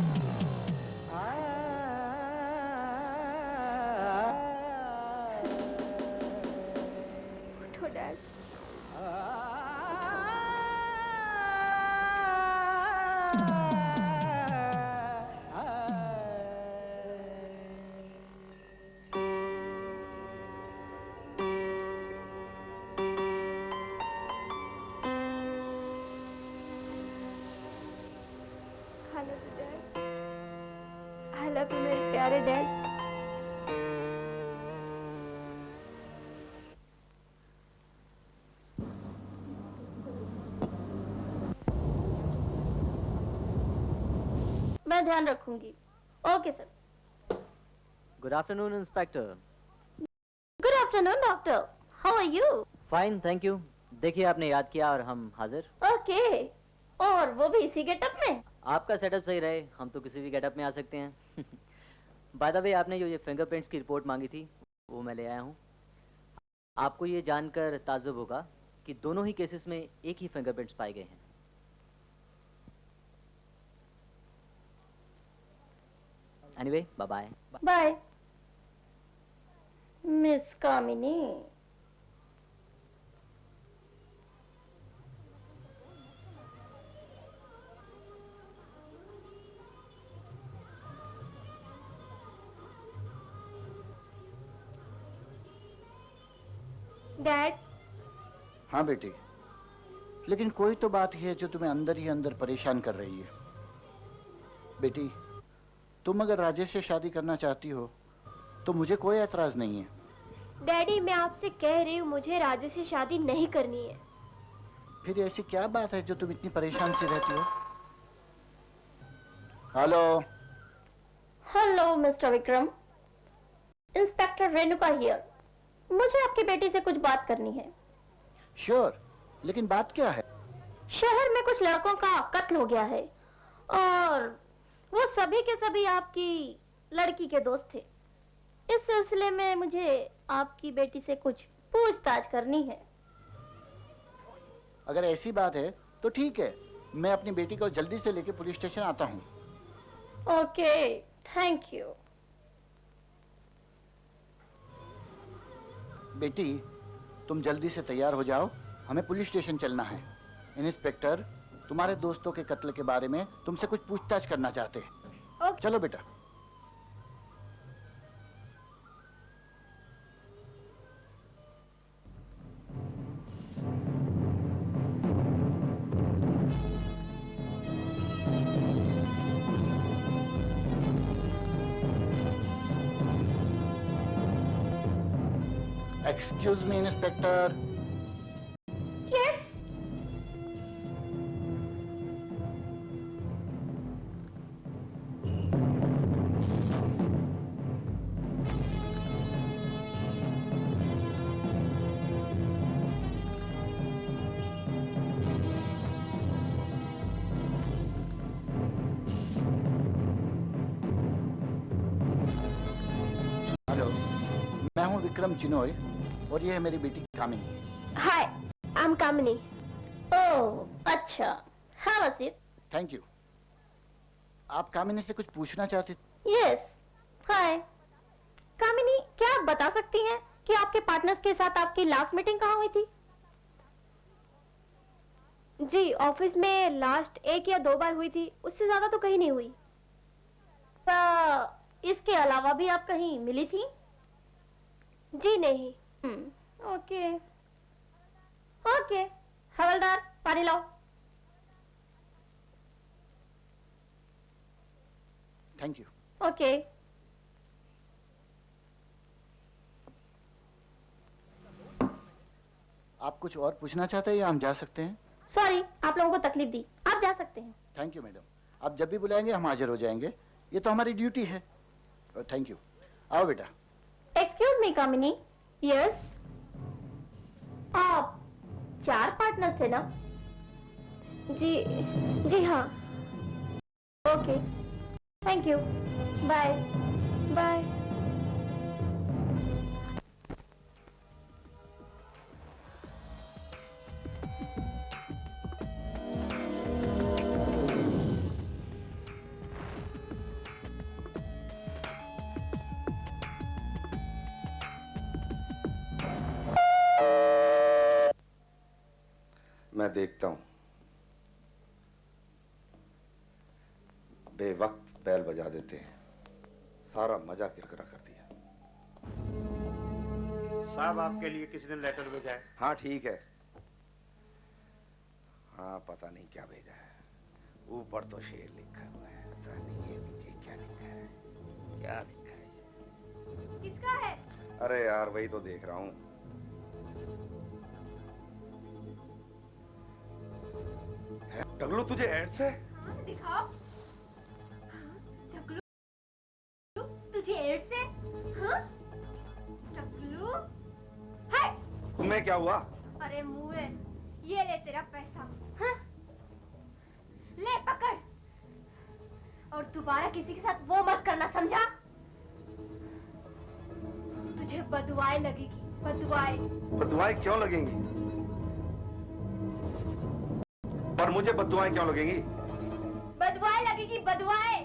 उठो डैड। I love you मेरे प्यारे डैड। मैं ध्यान रखूंगी। Okay sir. Good afternoon inspector. Good afternoon doctor. How are you? Fine, thank you. देखिए, आपने याद किया और हम हाजिर। ओके। और वो भी इसी गेटअप में? आपका सेटअप सही रहे, हम तो किसी भी गेटअप में आ सकते हैं। बाय द वे, आपने जो ये फिंगरप्रिंट्स की रिपोर्ट मांगी थी वो मैं ले आया हूँ। आपको ये जानकर ताज्जुब होगा कि दोनों ही केसेस में एक ही फिंगरप्रिंट्स पाए गए हैं। Anyway, bye bye. Bye miss Kamini. Dad. हाँ बेटी, लेकिन कोई तो बात है जो तुम्हें अंदर ही अंदर परेशान कर रही है। बेटी, तुम अगर राजेश से शादी करना चाहती हो तो मुझे कोई एतराज नहीं है। डैडी, मैं आपसे कह रही हूँ मुझे राजेश से शादी नहीं करनी है। फिर ऐसी क्या बात है जो तुम इतनी परेशान सी रहती हो? Hello. Hello mister Vikram. Inspector Renuka here. मुझे आपकी बेटी से कुछ बात करनी है। श्योर, लेकिन बात क्या है? शहर में कुछ लड़कों का कत्ल हो गया है और वो सभी के सभी आपकी लड़की के दोस्त थे। इस सिलसिले में मुझे आपकी बेटी से कुछ पूछताछ करनी है। अगर ऐसी बात है तो ठीक है, मैं अपनी बेटी को जल्दी से लेके पुलिस स्टेशन आता हूँ। Okay, thank you. बेटी, तुम जल्दी से तैयार हो जाओ, हमें पुलिस स्टेशन चलना है। इंस्पेक्टर तुम्हारे दोस्तों के कत्ल के बारे में तुमसे कुछ पूछताछ करना चाहते हैं। ओके। चलो बेटा। एक्सक्यूज मी इंस्पेक्टर। यस। हेलो, मैं हूँ विक्रम चिनोय और ये है मेरी बेटी कामिनी। हाय, आई एम कामिनी। ओह, अच्छा। How was it? Thank you. आप कामिनी से कुछ पूछना चाहते? यस। हाय कामिनी, क्या आप बता सकती हैं कि आपके पार्टनर्स के साथ आपकी लास्ट मीटिंग कहाँ हुई थी? जी, ऑफिस में लास्ट 1 या 2 बार हुई थी, उससे ज्यादा तो कहीं नहीं हुई। इसके अलावा भी आप कहीं मिली थी? जी नहीं। Okay okay. हवलदार, पानी लाओ। Thank you. ओके। आप कुछ और पूछना चाहते हैं या हम जा सकते हैं? सॉरी, आप लोगों को तकलीफ दी, आप जा सकते हैं। Thank you madam. आप जब भी बुलाएंगे हम हाजिर हो जाएंगे, ये तो हमारी ड्यूटी है। Thank you. आओ बेटा। Excuse me Kamini. यस। आप 4 पार्टनर थे ना? जी हाँ। Okay, thank you. Bye bye. मैं देखता हूं। बेवक्त बैल बजा देते हैं, सारा मजा किरकिरा कर दिया। साहब, आपके लिए किसी ने लेटर भेजा है? हाँ ठीक है। हाँ, पता नहीं क्या भेजा है। ऊपर तो शेर लिखा हुआ है, पता नहीं ये नीचे क्या लिखा है। क्या लिखा है? किसका है? अरे यार, वही तो देख रहा हूं। टगलू, तुझे एड्स है? दिखाओ। टकलू, तुझे एड्स है? हाँ? टकलू, हाय। तुम्हें क्या हुआ? अरे मुए, ये ले तेरा पैसा। हाँ? ले पकड़। और दोबारा किसी के साथ वो मत करना, समझा? तुझे बदुआएं लगेगी, बदुआएं। बदुआएं क्यों लगेंगी? पर मुझे बदुआएं क्यों लगेंगी? बदुआएं लगेगी, बदुआएं।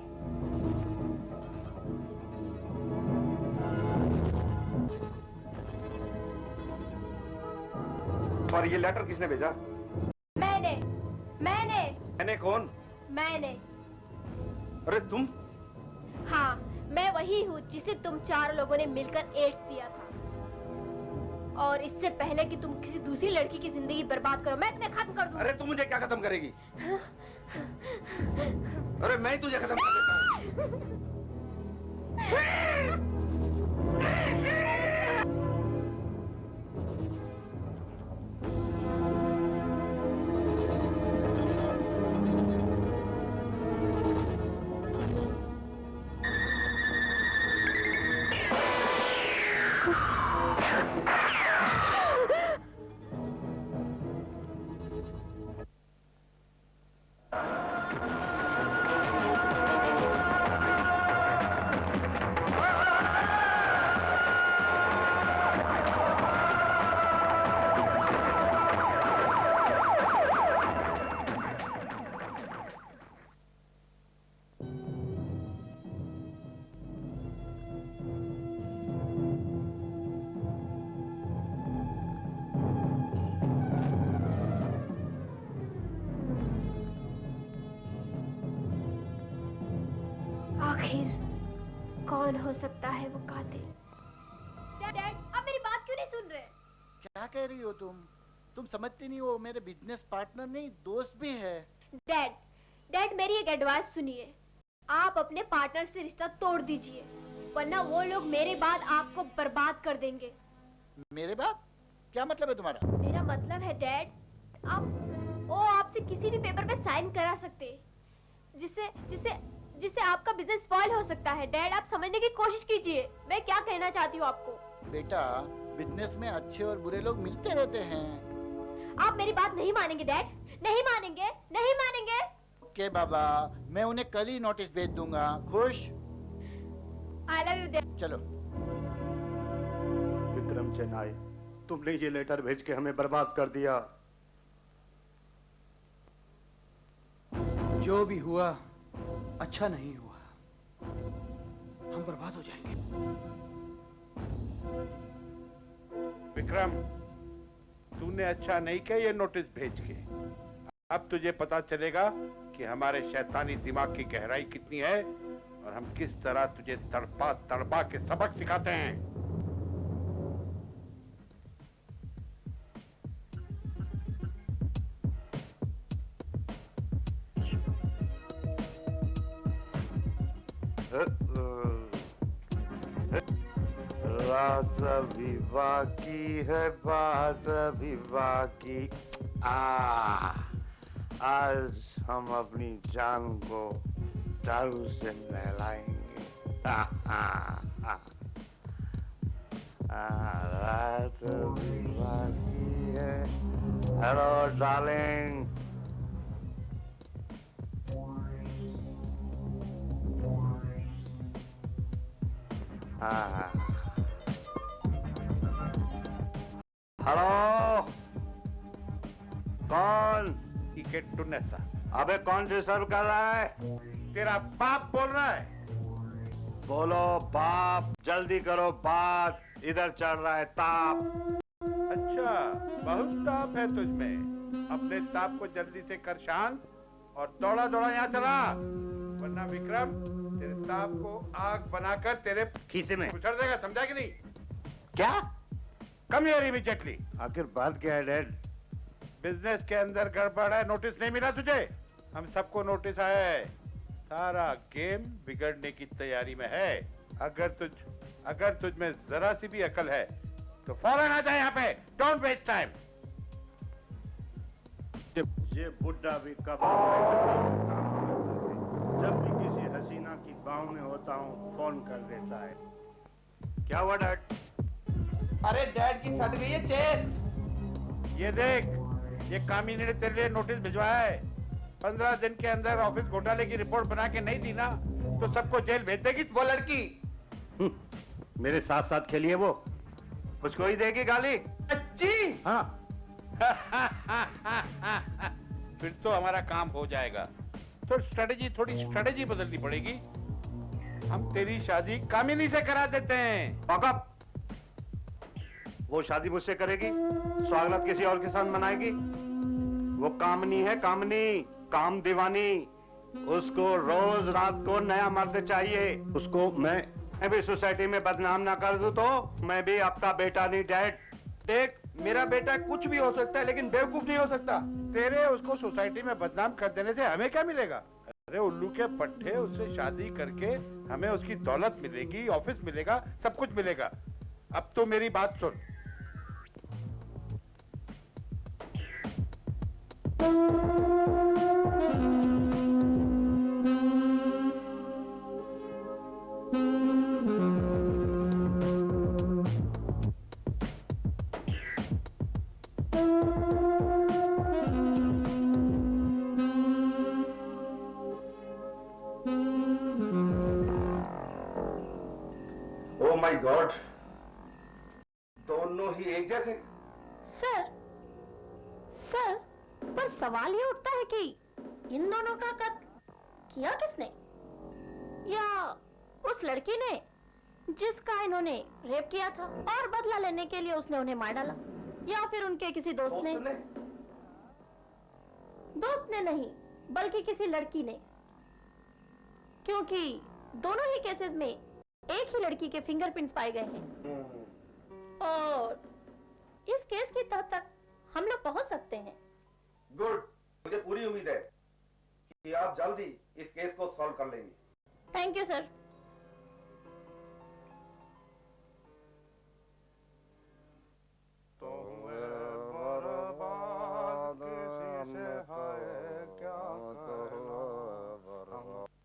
पर ये लेटर किसने भेजा? मैंने। मैंने कौन? मैंने। अरे तुम? हाँ, मैं वही हूँ जिसे तुम 4 लोगों ने मिलकर एड्स दिया था। और इससे पहले कि तुम किसी दूसरी लड़की की जिंदगी बर्बाद करो, मैं तुम्हें खत्म कर दूँ। अरे तुम मुझे क्या खत्म करेगी? अरे मैं ही तुझे खत्म कर देता हूँ। कौन हो सकता है वो कातिल? डैड, आप मेरी बात क्यों नहीं सुन रहे? क्या कह रही हो तुम समझती नहीं हो, मेरे बिजनेस पार्टनर नहीं दोस्त भी है। डैड मेरी एक एडवाइस सुनिए। आप अपने पार्टनर से रिश्ता तोड़ दीजिए, वरना वो लोग मेरे बाद आपको बर्बाद कर देंगे। मेरे बाद? क्या मतलब है तुम्हारा? मेरा मतलब है डैड, वो आपसे किसी भी पेपर पे साइन करा सकते, जिससे आपका बिजनेस स्पॉइल हो सकता है। डैड, आप समझने की कोशिश कीजिए मैं क्या कहना चाहती हूँ आपको। बेटा, बिजनेस में अच्छे और बुरे लोग मिलते रहते हैं। आप मेरी बात नहीं मानेंगे डैड, नहीं मानेंगे, नहीं मानेंगे। ओके बाबा, मैं उन्हें कल ही नोटिस भेज दूंगा। खुश? आई लव यू डैड। चलो। विक्रम चेन्नई, तुमने ये लेटर भेज के हमें बर्बाद कर दिया। जो भी हुआ अच्छा नहीं हुआ, हम बर्बाद हो जाएंगे। विक्रम, तूने अच्छा नहीं किया ये नोटिस भेज के। अब तुझे पता चलेगा कि हमारे शैतानी दिमाग की गहराई कितनी है और हम किस तरह तुझे तड़पा तड़पा के सबक सिखाते हैं। रात अभी बाकी है, बात अभी बाकी। आज हम अपनी जान को दारू से नहलाएंगे। रात अभी बाकी है। Hello darling. हेलो, कौन? टुनेसा। अबे कौन डिस्टर्ब कर रहा है? तेरा बाप बोल रहा है। बोलो बाप, जल्दी करो बात, इधर चल रहा है ताप। अच्छा, बहुत ताप है तुझमें। अपने ताप को जल्दी से कर शांत और दौड़ा दौड़ा यहाँ चला, वरना विक्रम तेरे ताप को आग बनाकर तेरे खीसे में उछड़ देगा, समझा कि नहीं? क्या? Come here immediately. आखिर बात क्या है डैड? बिजनेस के अंदर गड़बड़ है। नोटिस नहीं मिला तुझे? हम सबको नोटिस आया है। सारा गेम बिगड़ने की तैयारी में है। अगर तुझ में जरा सी भी अकल है तो फौरन आ जाए यहाँ पे। Don't waste time. ये बुड्ढा भी कब जब भी किसी हसीना की बाहों में होता हूँ फोन कर देता है। क्या हुआ डैड? अरे डैड की सट गई है चेस्ट। ये देख, ये कामिनी ने तेरे लिए नोटिस भिजवाया है। 15 दिन के अंदर ऑफिस घोटाले की रिपोर्ट बना के नहीं दी ना तो सबको जेल भेज देगी वो लड़की। मेरे साथ साथ खेलिए वो, उसको ही देगी गाली। अच्छी। हाँ। फिर तो हमारा काम हो जाएगा। तो थोड़ी स्ट्रेटेजी बदलनी पड़ेगी। हम तेरी शादी कामिनी से करा देते हैं। पकअप। वो शादी मुझसे करेगी, स्वागत किसी और के साथ मनाएगी। वो कामनी है, कामनी, काम दीवानी। उसको रोज रात को नया मर्द चाहिए। उसको मैं भी सोसाइटी में बदनाम ना कर दूं तो मैं भी आपका बेटा नहीं डैड। देख, मेरा बेटा कुछ भी हो सकता है लेकिन बेवकूफ नहीं हो सकता। तेरे उसको सोसाइटी में बदनाम कर देने से हमें क्या मिलेगा? अरे उल्लू के पट्टे, उससे शादी करके हमें उसकी दौलत मिलेगी, ऑफिस मिलेगा, सब कुछ मिलेगा। अब तो मेरी बात सुन। ओ माय गॉड, दोनों ही एक जैसे। सर, पर सवाल ये उठता है कि इन दोनों का कत्ल किया किसने? या उस लड़की ने जिसका इन्होंने रेप किया था और बदला लेने के लिए उसने उन्हें मार डाला, या फिर उनके किसी दोस्त ने नहीं बल्कि किसी लड़की ने, क्योंकि दोनों ही केसेस में एक ही लड़की के फिंगरप्रिंट्स पाए गए हैं और इस केस की तह तक हम लोग पहुंच सकते हैं। गुड, मुझे पूरी उम्मीद है कि आप जल्दी इस केस को सॉल्व कर लेंगे। Thank you sir.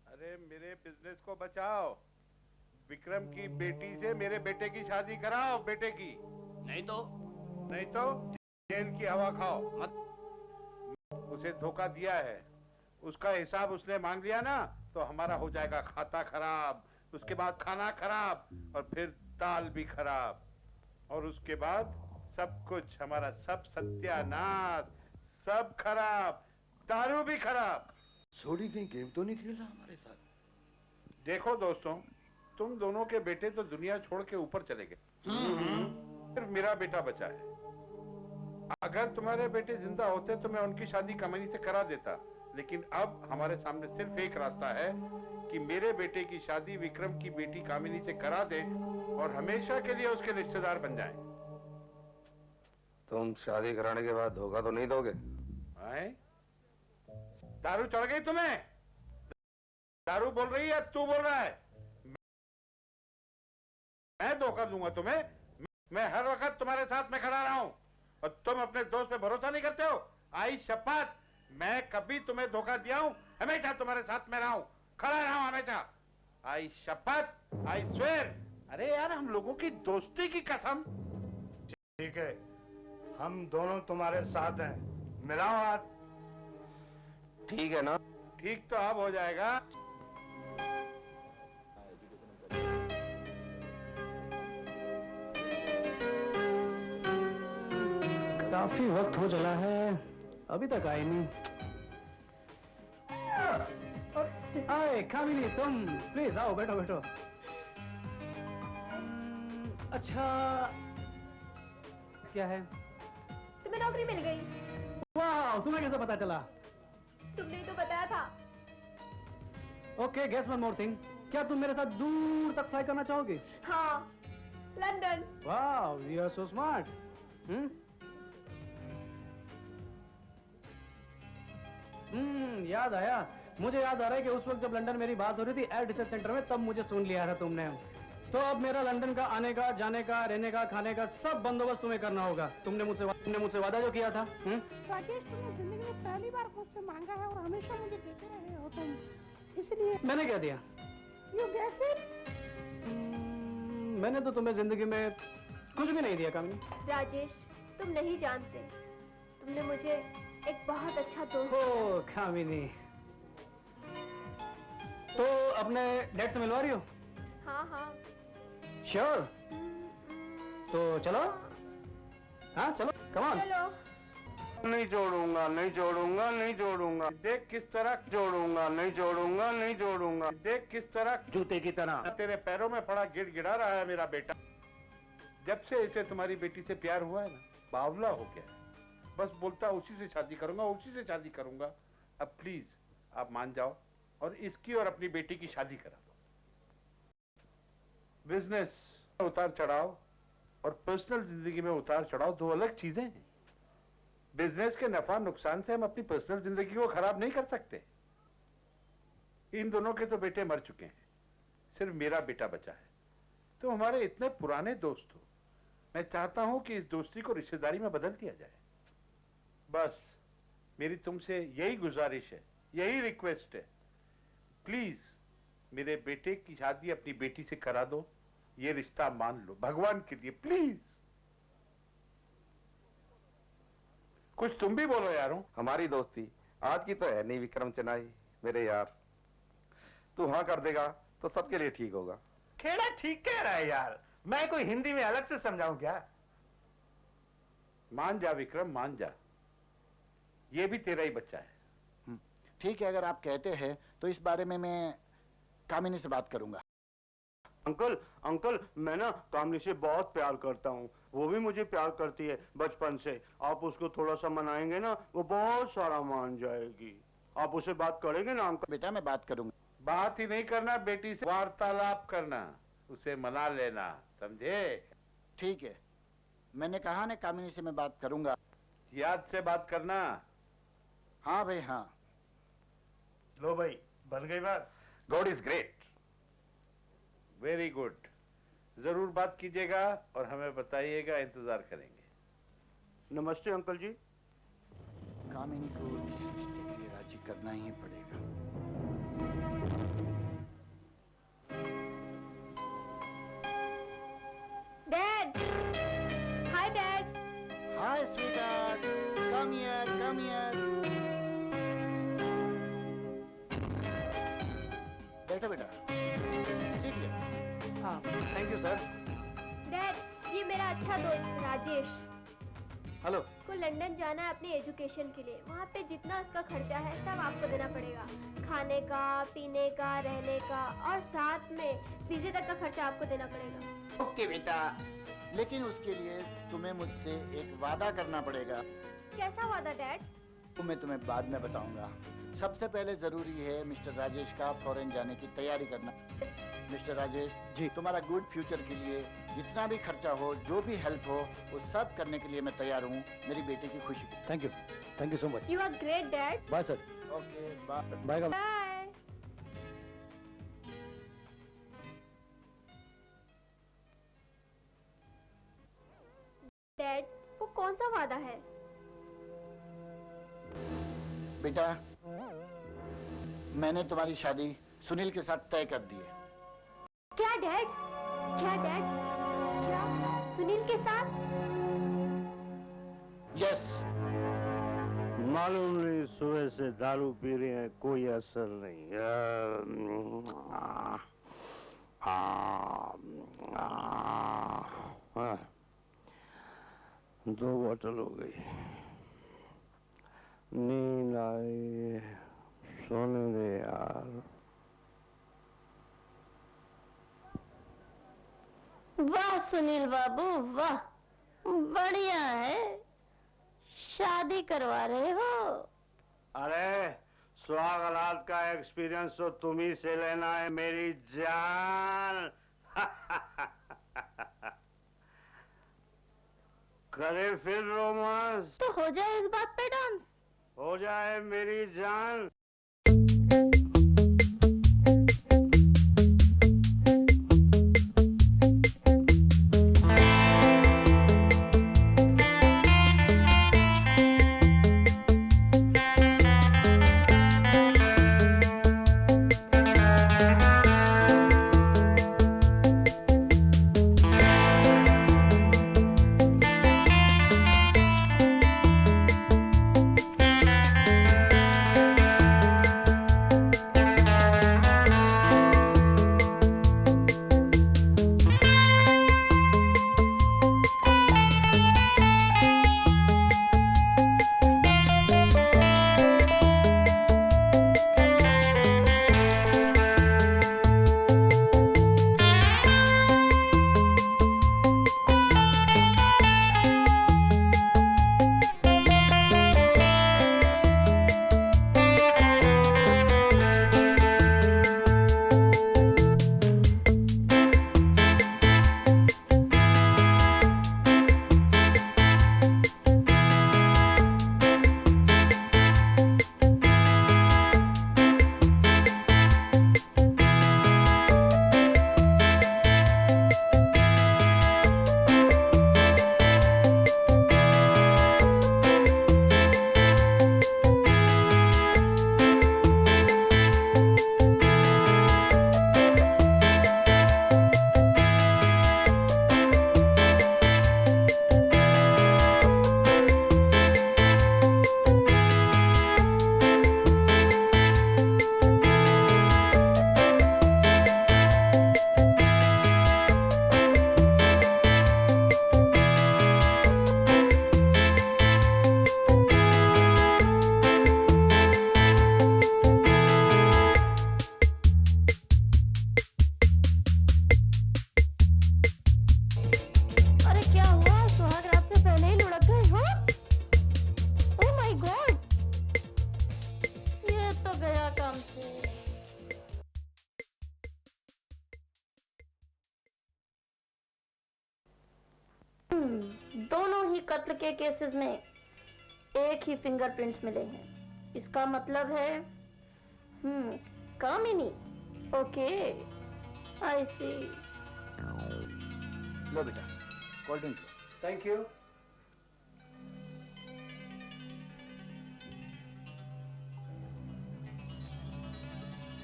अरे मेरे बिजनेस को बचाओ, विक्रम की बेटी से मेरे बेटे की शादी कराओ, बेटे की। नहीं तो जेल की हवा खाओ मत। उसे धोखा दिया है, उसका हिसाब उसने मांग लिया ना, तो हमारा हो जाएगा खाता खराब, उसके बाद खाना खराब, और फिर दाल भी खराब, और उसके बाद सब कुछ हमारा, सब सत्यानाश, सब खराब, दारू भी खराब। छोड़ी कहीं गेम तो नहीं खेल रहा हमारे साथ? देखो दोस्तों, तुम दोनों के बेटे तो दुनिया छोड़ के ऊपर चले गए, सिर्फ मेरा बेटा बचा है। अगर तुम्हारे बेटे जिंदा होते तो मैं उनकी शादी कमानी से करा देता, लेकिन अब हमारे सामने सिर्फ एक रास्ता है कि मेरे बेटे की शादी विक्रम की बेटी कामिनी से करा दे और हमेशा के लिए उसके रिश्तेदार बन जाएं। तुम शादी कराने के बाद धोखा तो नहीं दोगे? आए? दारू चढ़ गई तुम्हें? दारू बोल रही है, तू बोल रहा है? मैं धोखा दूंगा तुम्हें? मैं हर वक्त तुम्हारे साथ में खड़ा रहा हूं और तुम अपने दोस्त पे भरोसा नहीं करते हो? आई शपथ, मैं कभी तुम्हें धोखा दिया हूं? हमेशा तुम्हारे साथ में रहा हूं, खड़ा रहा हूं हमेशा। आई शपथ, आई स्वेर। अरे यार, हम लोगों की दोस्ती की कसम। ठीक है, हम दोनों तुम्हारे साथ हैं, मिलाओ हाथ। ठीक है ना? ठीक तो अब हो जाएगा। काफी वक्त हो चला है, अभी तक आई नहीं। आए कामिनी, तुम प्लीज आओ, बैठो बैठो। अच्छा, क्या है? तुम्हें नौकरी मिल गई। वाह, तुम्हें कैसे पता चला? तुमने तो बताया था। Okay, guess one more thing, क्या तुम मेरे साथ दूर तक फ्लाई करना चाहोगे? हाँ, लंदन। वाह, यू आर सो स्मार्ट। याद आया, मुझे याद आ रहा है कि उस वक्त जब लंदन मेरी बात हो रही थी एयर रिसर्च सेंटर में, तब मुझे सुन लिया था तुमने। तो अब मेरा लंदन का आने का, जाने का, रहने का, खाने का सब बंदोबस्त तुम्हें करना होगा। तुमने मुझसे वादा जो किया था। राकेश, तुमने जिंदगी में पहली बार मुझसे मांगा है और हमेशा मुझे देते रहे हो तुम, इसलिए। मैंने क्या दिया? You guess it? मैंने तो तुम्हें जिंदगी में कुछ भी नहीं दिया कामिनी। राजेश, तुम नहीं जानते, तुमने मुझे एक बहुत अच्छा दोस्त। ओ कामिनी, तो अपने डैड से मिलवा रही हो? हाँ हाँ। श्योर? तो चलो। हाँ चलो, कम ऑन। चलो। नहीं जोड़ूंगा, नहीं जोड़ूंगा, नहीं जोड़ूंगा। देख किस तरह जोड़ूंगा, नहीं जोड़ूंगा, नहीं जोड़ूंगा। देख किस तरह जूते की तरह तेरे पैरों में पड़ा गिड़गिड़ा रहा है मेरा बेटा। जब से इसे तुम्हारी बेटी से प्यार हुआ है ना, बावला हो गया। बस बोलता उसी से शादी करूंगा, उसी से शादी करूंगा। अब प्लीज आप मान जाओ और इसकी और अपनी बेटी की शादी करा दो। बिजनेस उतार चढ़ाव और पर्सनल जिंदगी में उतार चढ़ाव दो अलग चीजें हैं। बिजनेस के नफा नुकसान से हम अपनी पर्सनल जिंदगी को खराब नहीं कर सकते। इन दोनों के तो बेटे मर चुके हैं, सिर्फ मेरा बेटा बचा है। तो हमारे इतने पुराने दोस्त हो, मैं चाहता हूं कि इस दोस्ती को रिश्तेदारी में बदल दिया जाए। बस मेरी तुमसे यही गुजारिश है, यही रिक्वेस्ट है, प्लीज मेरे बेटे की शादी अपनी बेटी से करा दो। ये रिश्ता मान लो, भगवान के लिए प्लीज। कुछ तुम भी बोलो यारों। हमारी दोस्ती आज की तो है नहीं विक्रम चेन्नई, मेरे यार। तू हाँ कर देगा तो सबके लिए ठीक होगा। खेड़ा ठीक कह रहा है यार, मैं कोई हिंदी में अलग से समझाऊं क्या? मान जा विक्रम, मान जा, ये भी तेरा ही बच्चा है। ठीक है, अगर आप कहते हैं तो इस बारे में मैं कामिनी से बात करूंगा। अंकल, अंकल, मैं ना कामिनी से बहुत प्यार करता हूँ, वो भी मुझे प्यार करती है बचपन से। आप उसको थोड़ा सा मनाएंगे ना, वो बहुत सारा मान जाएगी। आप उसे बात करेंगे ना अंकल? बेटा मैं बात करूंगा। बात ही नहीं करना, बेटी से वार्तालाप करना। उसे मना लेना, समझे? ठीक है, मैंने कहा ना कामिनी से मैं बात करूंगा। याद से बात करना। हाँ भाई हाँ। लो भाई, बन गई बात। God is great. Very good. जरूर बात कीजिएगा और हमें बताइएगा, इंतजार करेंगे। नमस्ते अंकल जी। कामिनी को इस रिश्ते के लिए राजी करना ही पड़ेगा। Dad, hi dad. Hi sweetheart, come here, come here. बैठो बेटा। ठीक है। हाँ, थैंक यू सर। डैड, ये मेरा अच्छा दोस्त राजेश हेलो। को लंदन जाना है अपनी एजुकेशन के लिए। वहाँ पे जितना उसका खर्चा है सब आपको देना पड़ेगा, खाने का, पीने का, रहने का, और साथ में वीजे तक का खर्चा आपको देना पड़ेगा। ओके बेटा, लेकिन उसके लिए तुम्हें मुझसे एक वादा करना पड़ेगा। कैसा वादा डैड? वो मैं तुम्हें बाद में बताऊंगा। सबसे पहले जरूरी है मिस्टर राजेश का फॉरेन जाने की तैयारी करना। मिस्टर राजेश जी, तुम्हारा गुड फ्यूचर के लिए जितना भी खर्चा हो, जो भी हेल्प हो, वो सब करने के लिए मैं तैयार हूँ, मेरी बेटी की खुशी के लिए। Thank you so much. You are great dad. Bye sir. Okay bye. Bye. Bye. Dad, वो कौन सा वादा है? बेटा, मैंने तुम्हारी शादी सुनील के साथ तय कर दी है। क्या डैड? क्या डैड? क्या सुनील के साथ? यस। मालूम नहीं, सुबह से दारू पी रही है, कोई असर नहीं। दो बोतल हो गई, नींद आई, सोने दे यार। वाह सुनील बाबू, वाह, बढ़िया है। शादी करवा रहे हो? अरे सुहागरात का एक्सपीरियंस तो तुम ही से लेना है मेरी जान। करे फिर रोमांस। तो हो जाए इस बात पे डांस। हो जाए मेरी जान। दोनों ही कत्ल के केसेस में एक ही फिंगरप्रिंट्स मिले हैं। इसका मतलब है कामिनी। ओके, आई सी। लो बेटा, कोल्ड ड्रिंक लो। Thank you.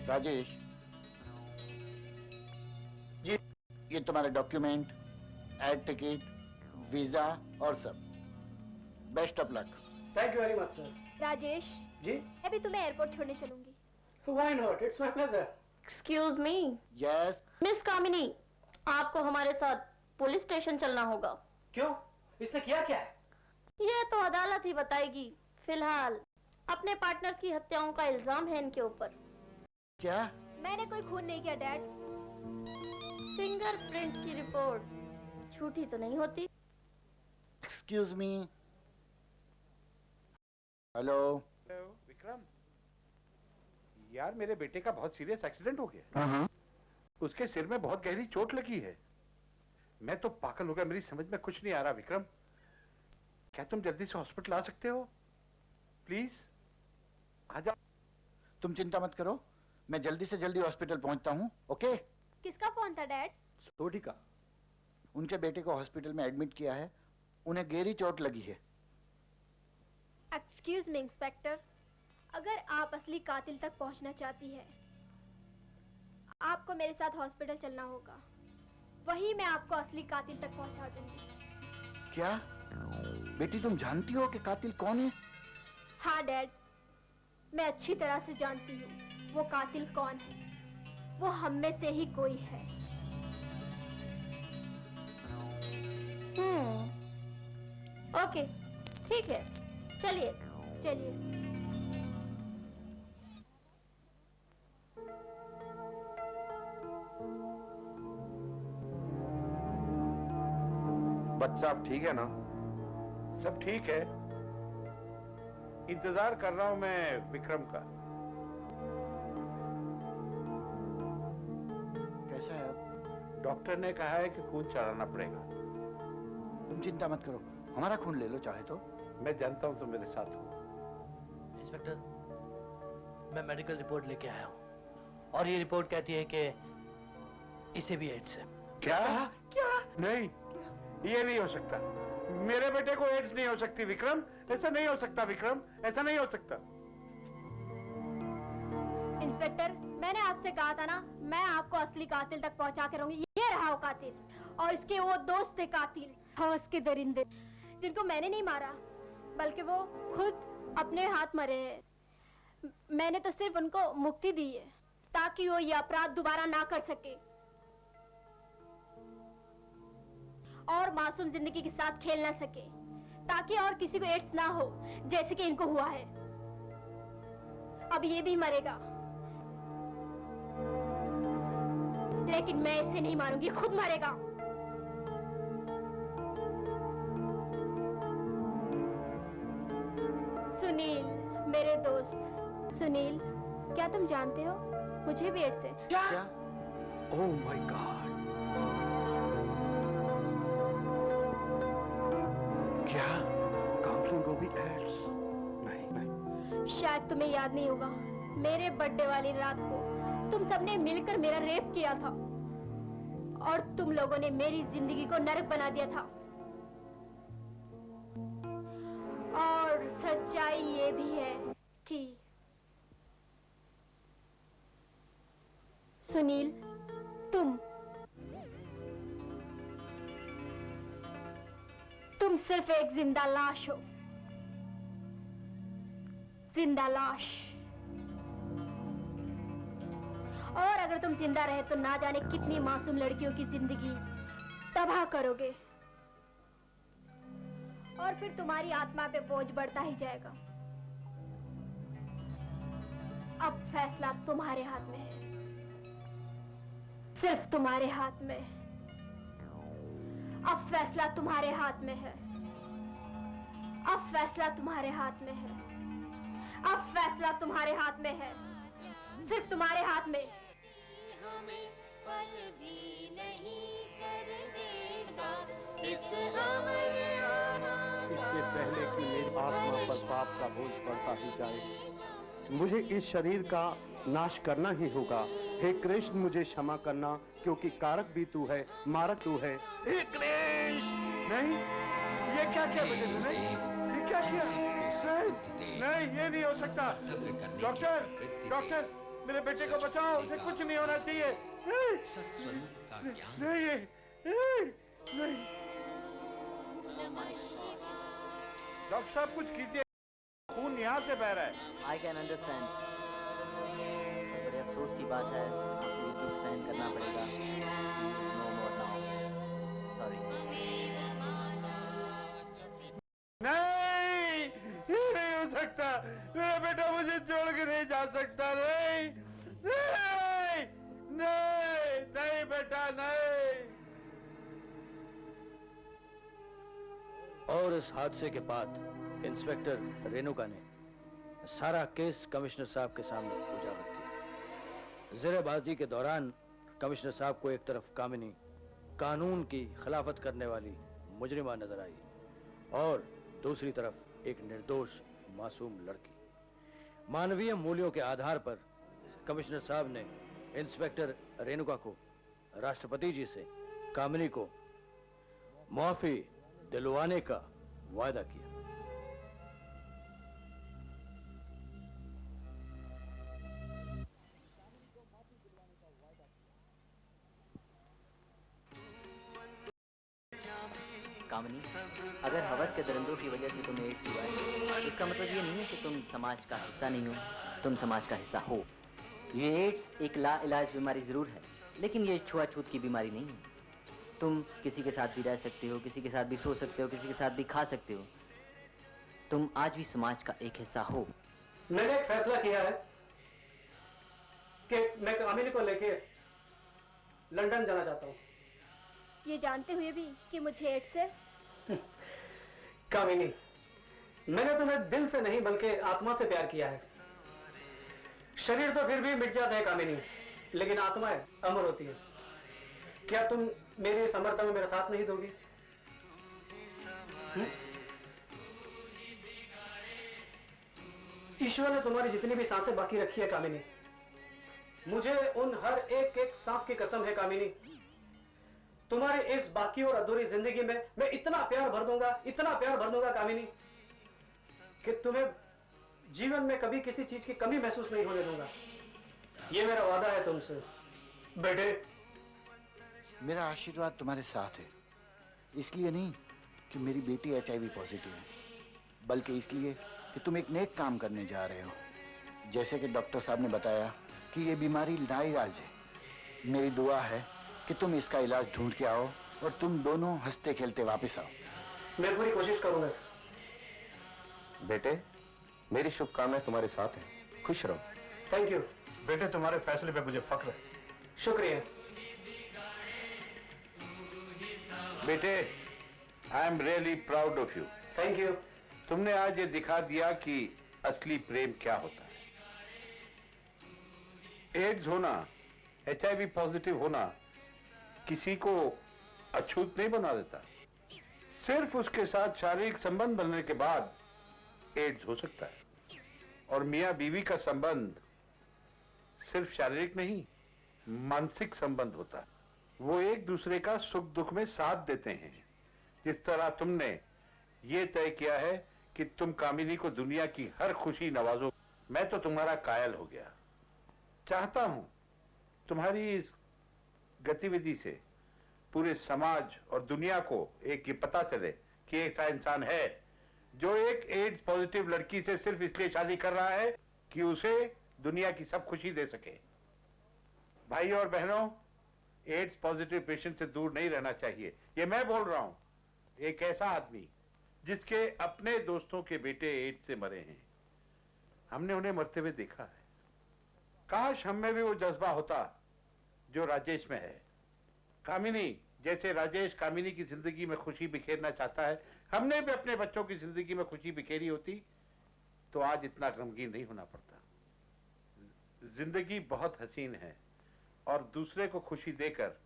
राजेश जी। ये तुम्हारे डॉक्यूमेंट, एड टिकट, वीजा और सब। Best of luck. Thank you very much sir. Rajesh, ji. अभी तुम्हें एयरपोर्ट छोड़ने चलूंगी। Why not, it's my pleasure. Excuse me. Yes. Miss Kamini, आपको हमारे साथ पुलिस स्टेशन चलना होगा। क्यों? इसने किया क्या है? ये तो अदालत ही बताएगी। फिलहाल अपने पार्टनर की हत्याओं का इल्जाम है इनके ऊपर। क्या? मैंने कोई खून नहीं किया डैड। फिंगरप्रिंट की रिपोर्ट झूठी तो नहीं होती? Excuse me. हेलो। विक्रम, यार मेरे बेटे का बहुत सीरियस एक्सीडेंट हो गया। उसके सिर में बहुत गहरी चोट लगी है। मैं तो पागल हो गया, मेरी समझ में कुछ नहीं आ रहा। विक्रम, क्या तुम जल्दी से हॉस्पिटल आ सकते हो? प्लीज आ जाओ। तुम चिंता मत करो, मैं जल्दी से जल्दी हॉस्पिटल पहुंचता हूं। ओके? किसका फोन था डैड? सोडी का। उनके बेटे को हॉस्पिटल में एडमिट किया है, उन्हें गहरी चोट लगी है। एक्सक्यूज मी इंस्पेक्टर, अगर आप असली कातिल तक पहुंचना चाहती है, आपको मेरे साथ हॉस्पिटल चलना होगा। वहीं मैं आपको असली कातिल तक पहुंचा दूंगी। क्या? बेटी, तुम जानती हो कि कातिल कौन है? हाँ डैड, मैं अच्छी तरह से जानती हूँ वो कातिल कौन है। वो हम में से ही कोई है। ओके, ठीक है, चलिए। चलिए। बच्चा अब ठीक है ना? सब ठीक है। इंतजार कर रहा हूं मैं विक्रम का। कैसा है अब? डॉक्टर ने कहा है कि खून चढ़ाना पड़ेगा। तुम चिंता मत करो, हमारा खून ले लो चाहे तो। मैं जानता हूं तुम मेरे साथ हो। इंस्पेक्टर, मैं मेडिकल रिपोर्ट लेके आया हूँ और ये रिपोर्ट कहती है कि इसे भी एड्स है। क्या? नहीं, ये नहीं हो सकता। मेरे बेटे को एड्स नहीं हो सकती विक्रम। ऐसा नहीं हो सकता विक्रम, ऐसा नहीं हो सकता। इंस्पेक्टर, मैंने आपसे कहा था ना, मैं आपको असली कातिल तक पहुंचा के रहूंगी। ये रहा वो कातिल, और इसके वो दोस्त थे कातिल, हवस के दरिंदे, जिनको मैंने नहीं मारा बल्कि वो खुद अपने हाथ मरे हैं। मैंने तो सिर्फ उनको मुक्ति दी है ताकि वो ये अपराध दोबारा ना कर सके और मासूम जिंदगी के साथ खेल ना सके, ताकि और किसी को एड्स ना हो जैसे कि इनको हुआ है। अब ये भी मरेगा, लेकिन मैं इसे नहीं मारूंगी, खुद मरेगा। सुनील, मेरे दोस्त सुनील, क्या तुम जानते हो मुझे भी एड्स है? क्या? Oh my God! क्या काउंसलिंग को भी एड्स? नहीं। शायद तुम्हें याद नहीं होगा, मेरे बर्थडे वाली रात को तुम सबने मिलकर मेरा रेप किया था और तुम लोगों ने मेरी जिंदगी को नरक बना दिया था। और सच्चाई ये भी है कि सुनील, तुम सिर्फ एक जिंदा लाश हो। जिंदा लाश। और अगर तुम जिंदा रहे तो ना जाने कितनी मासूम लड़कियों की जिंदगी तबाह करोगे और फिर तुम्हारी आत्मा पे बोझ बढ़ता ही जाएगा। अब फैसला तुम्हारे हाथ में है, सिर्फ तुम्हारे हाथ में। अब फैसला तुम्हारे हाथ में है। अब फैसला तुम्हारे हाथ में है। अब फैसला तुम्हारे हाथ में है, सिर्फ तुम्हारे हाथ में। हमें पल भी नहीं कर देता इस अमर पहले कि मेरी आत्मा पर पाप का बोझ बढ़ता ही जाए। मुझे इस शरीर का नाश करना ही होगा। हे कृष्ण, मुझे क्षमा करना, क्योंकि कारक भी तू है, मारक तू है। हे कृष्ण! नहीं, ये क्या किया बेटे तूने? ये क्या किया? नहीं, ये नहीं हो सकता। डॉक्टर, डॉक्टर, मेरे बेटे को बचाओ, उसे कुछ नहीं होना चाहिए। नहीं, नहीं। डॉक्टर साहब कुछ कीजिए, खून यहाँ से बह रहा है। I can understand. बड़े अफसोस की बात है, आपको ये दुख सहन करना पड़ेगा। No more now, sorry. नहीं, ये नहीं हो सकता। मेरा बेटा मुझे छोड़ के नहीं जा सकता। नहीं, नहीं, नहीं, नहीं बेटा, नहीं। और इस हादसे के बाद इंस्पेक्टर रेणुका ने सारा केस कमिश्नर साहब के सामने उजागर किया। ज़ेरेबाजी के दौरान कमिश्नर साहब को एक तरफ कामिनी कानून की खिलाफत करने वाली मुजरिमा नजर आई और दूसरी तरफ एक निर्दोष मासूम लड़की। मानवीय मूल्यों के आधार पर कमिश्नर साहब ने इंस्पेक्टर रेणुका को राष्ट्रपति जी से कामिनी को माफी दिलवाने का वायदा किया। कामिनी, अगर हवस के दरिंदों की वजह से तुम्हें एड्स हुआ है, तो इसका मतलब ये नहीं है कि तुम समाज का हिस्सा नहीं हो, तुम समाज का हिस्सा हो। ये एड्स एक लाइलाज बीमारी जरूर है, लेकिन ये छुआछूत की बीमारी नहीं है। तुम किसी के साथ भी रह सकते हो, किसी के साथ भी सो सकते हो, किसी के साथ भी खा सकते हो। तुम आज भी समाज का एक हिस्सा हो। मैंने एक फैसला किया है कि मैं कामिनी को लेके लंदन जाना चाहता हूँ। ये जानते हुए भी कि मुझे एड्स है। कामिनी, मैंने तुम्हें दिल से नहीं बल्कि आत्मा से प्यार किया है। शरीर तो फिर भी मिट जाता है कामिनी, लेकिन आत्माएं अमर होती है। क्या तुम मेरी समर्था में मेरा साथ नहीं दोगी? ईश्वर ने तुम्हारी जितनी भी सांसें बाकी रखी है कामिनी, मुझे उन हर एक एक सांस की कसम है कामिनी, तुम्हारी इस बाकी और अधूरी जिंदगी में मैं इतना प्यार भर दूंगा, इतना प्यार भर दूंगा कामिनी, कि तुम्हें जीवन में कभी किसी चीज की कमी महसूस नहीं होने दूंगा। ये मेरा वादा है तुमसे बेटे। मेरा आशीर्वाद तुम्हारे साथ है, इसलिए नहीं कि मेरी बेटी HIV पॉजिटिव है, बल्कि इसलिए कि तुम एक नेक काम करने जा रहे हो। जैसे कि डॉक्टर साहब ने बताया कि ये बीमारी लाइलाज है। मेरी दुआ है कि तुम इसका इलाज ढूंढ के आओ और तुम दोनों हंसते खेलते वापस आओ। मैं पूरी कोशिश करूंगा। बेटे, मेरी शुभकामनाएं तुम्हारे साथ हैं। खुश रहो। थैंक यू बेटे, तुम्हारे फैसले पे मुझे फख्र है। शुक्रिया बेटे, I am really proud of you. Thank you. तुमने आज ये दिखा दिया कि असली प्रेम क्या होता है। एड्स होना, HIV पॉजिटिव होना किसी को अछूत नहीं बना देता। सिर्फ उसके साथ शारीरिक संबंध बनने के बाद एड्स हो सकता है। और मियां बीवी का संबंध सिर्फ शारीरिक नहीं, मानसिक संबंध होता है। वो एक दूसरे का सुख दुख में साथ देते हैं। जिस तरह तुमने ये तय किया है कि तुम कामिनी को दुनिया की हर खुशी नवाजो, मैं तो तुम्हारा कायल हो गया। चाहता हूं तुम्हारी इस गतिविधि से पूरे समाज और दुनिया को एक ये पता चले कि एक ऐसा इंसान है जो एक एड्स पॉजिटिव लड़की से सिर्फ इसलिए शादी कर रहा है कि उसे दुनिया की सब खुशी दे सके। भाई और बहनों, एड्स पॉजिटिव पेशेंट से दूर नहीं रहना चाहिए। ये मैं बोल रहा हूं, एक ऐसा आदमी जिसके अपने दोस्तों के बेटे एड्स से मरे हैं। हमने उन्हें मरते हुए देखा है। काश हम में भी वो जज्बा होता जो राजेश में है। कामिनी, जैसे राजेश कामिनी की जिंदगी में खुशी बिखेरना चाहता है, हमने भी अपने बच्चों की जिंदगी में खुशी बिखेरी होती तो आज इतना गमगीन नहीं होना पड़ता। जिंदगी बहुत हसीन है और दूसरे को खुशी देकर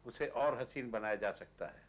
उसे और हसीन बनाया जा सकता है।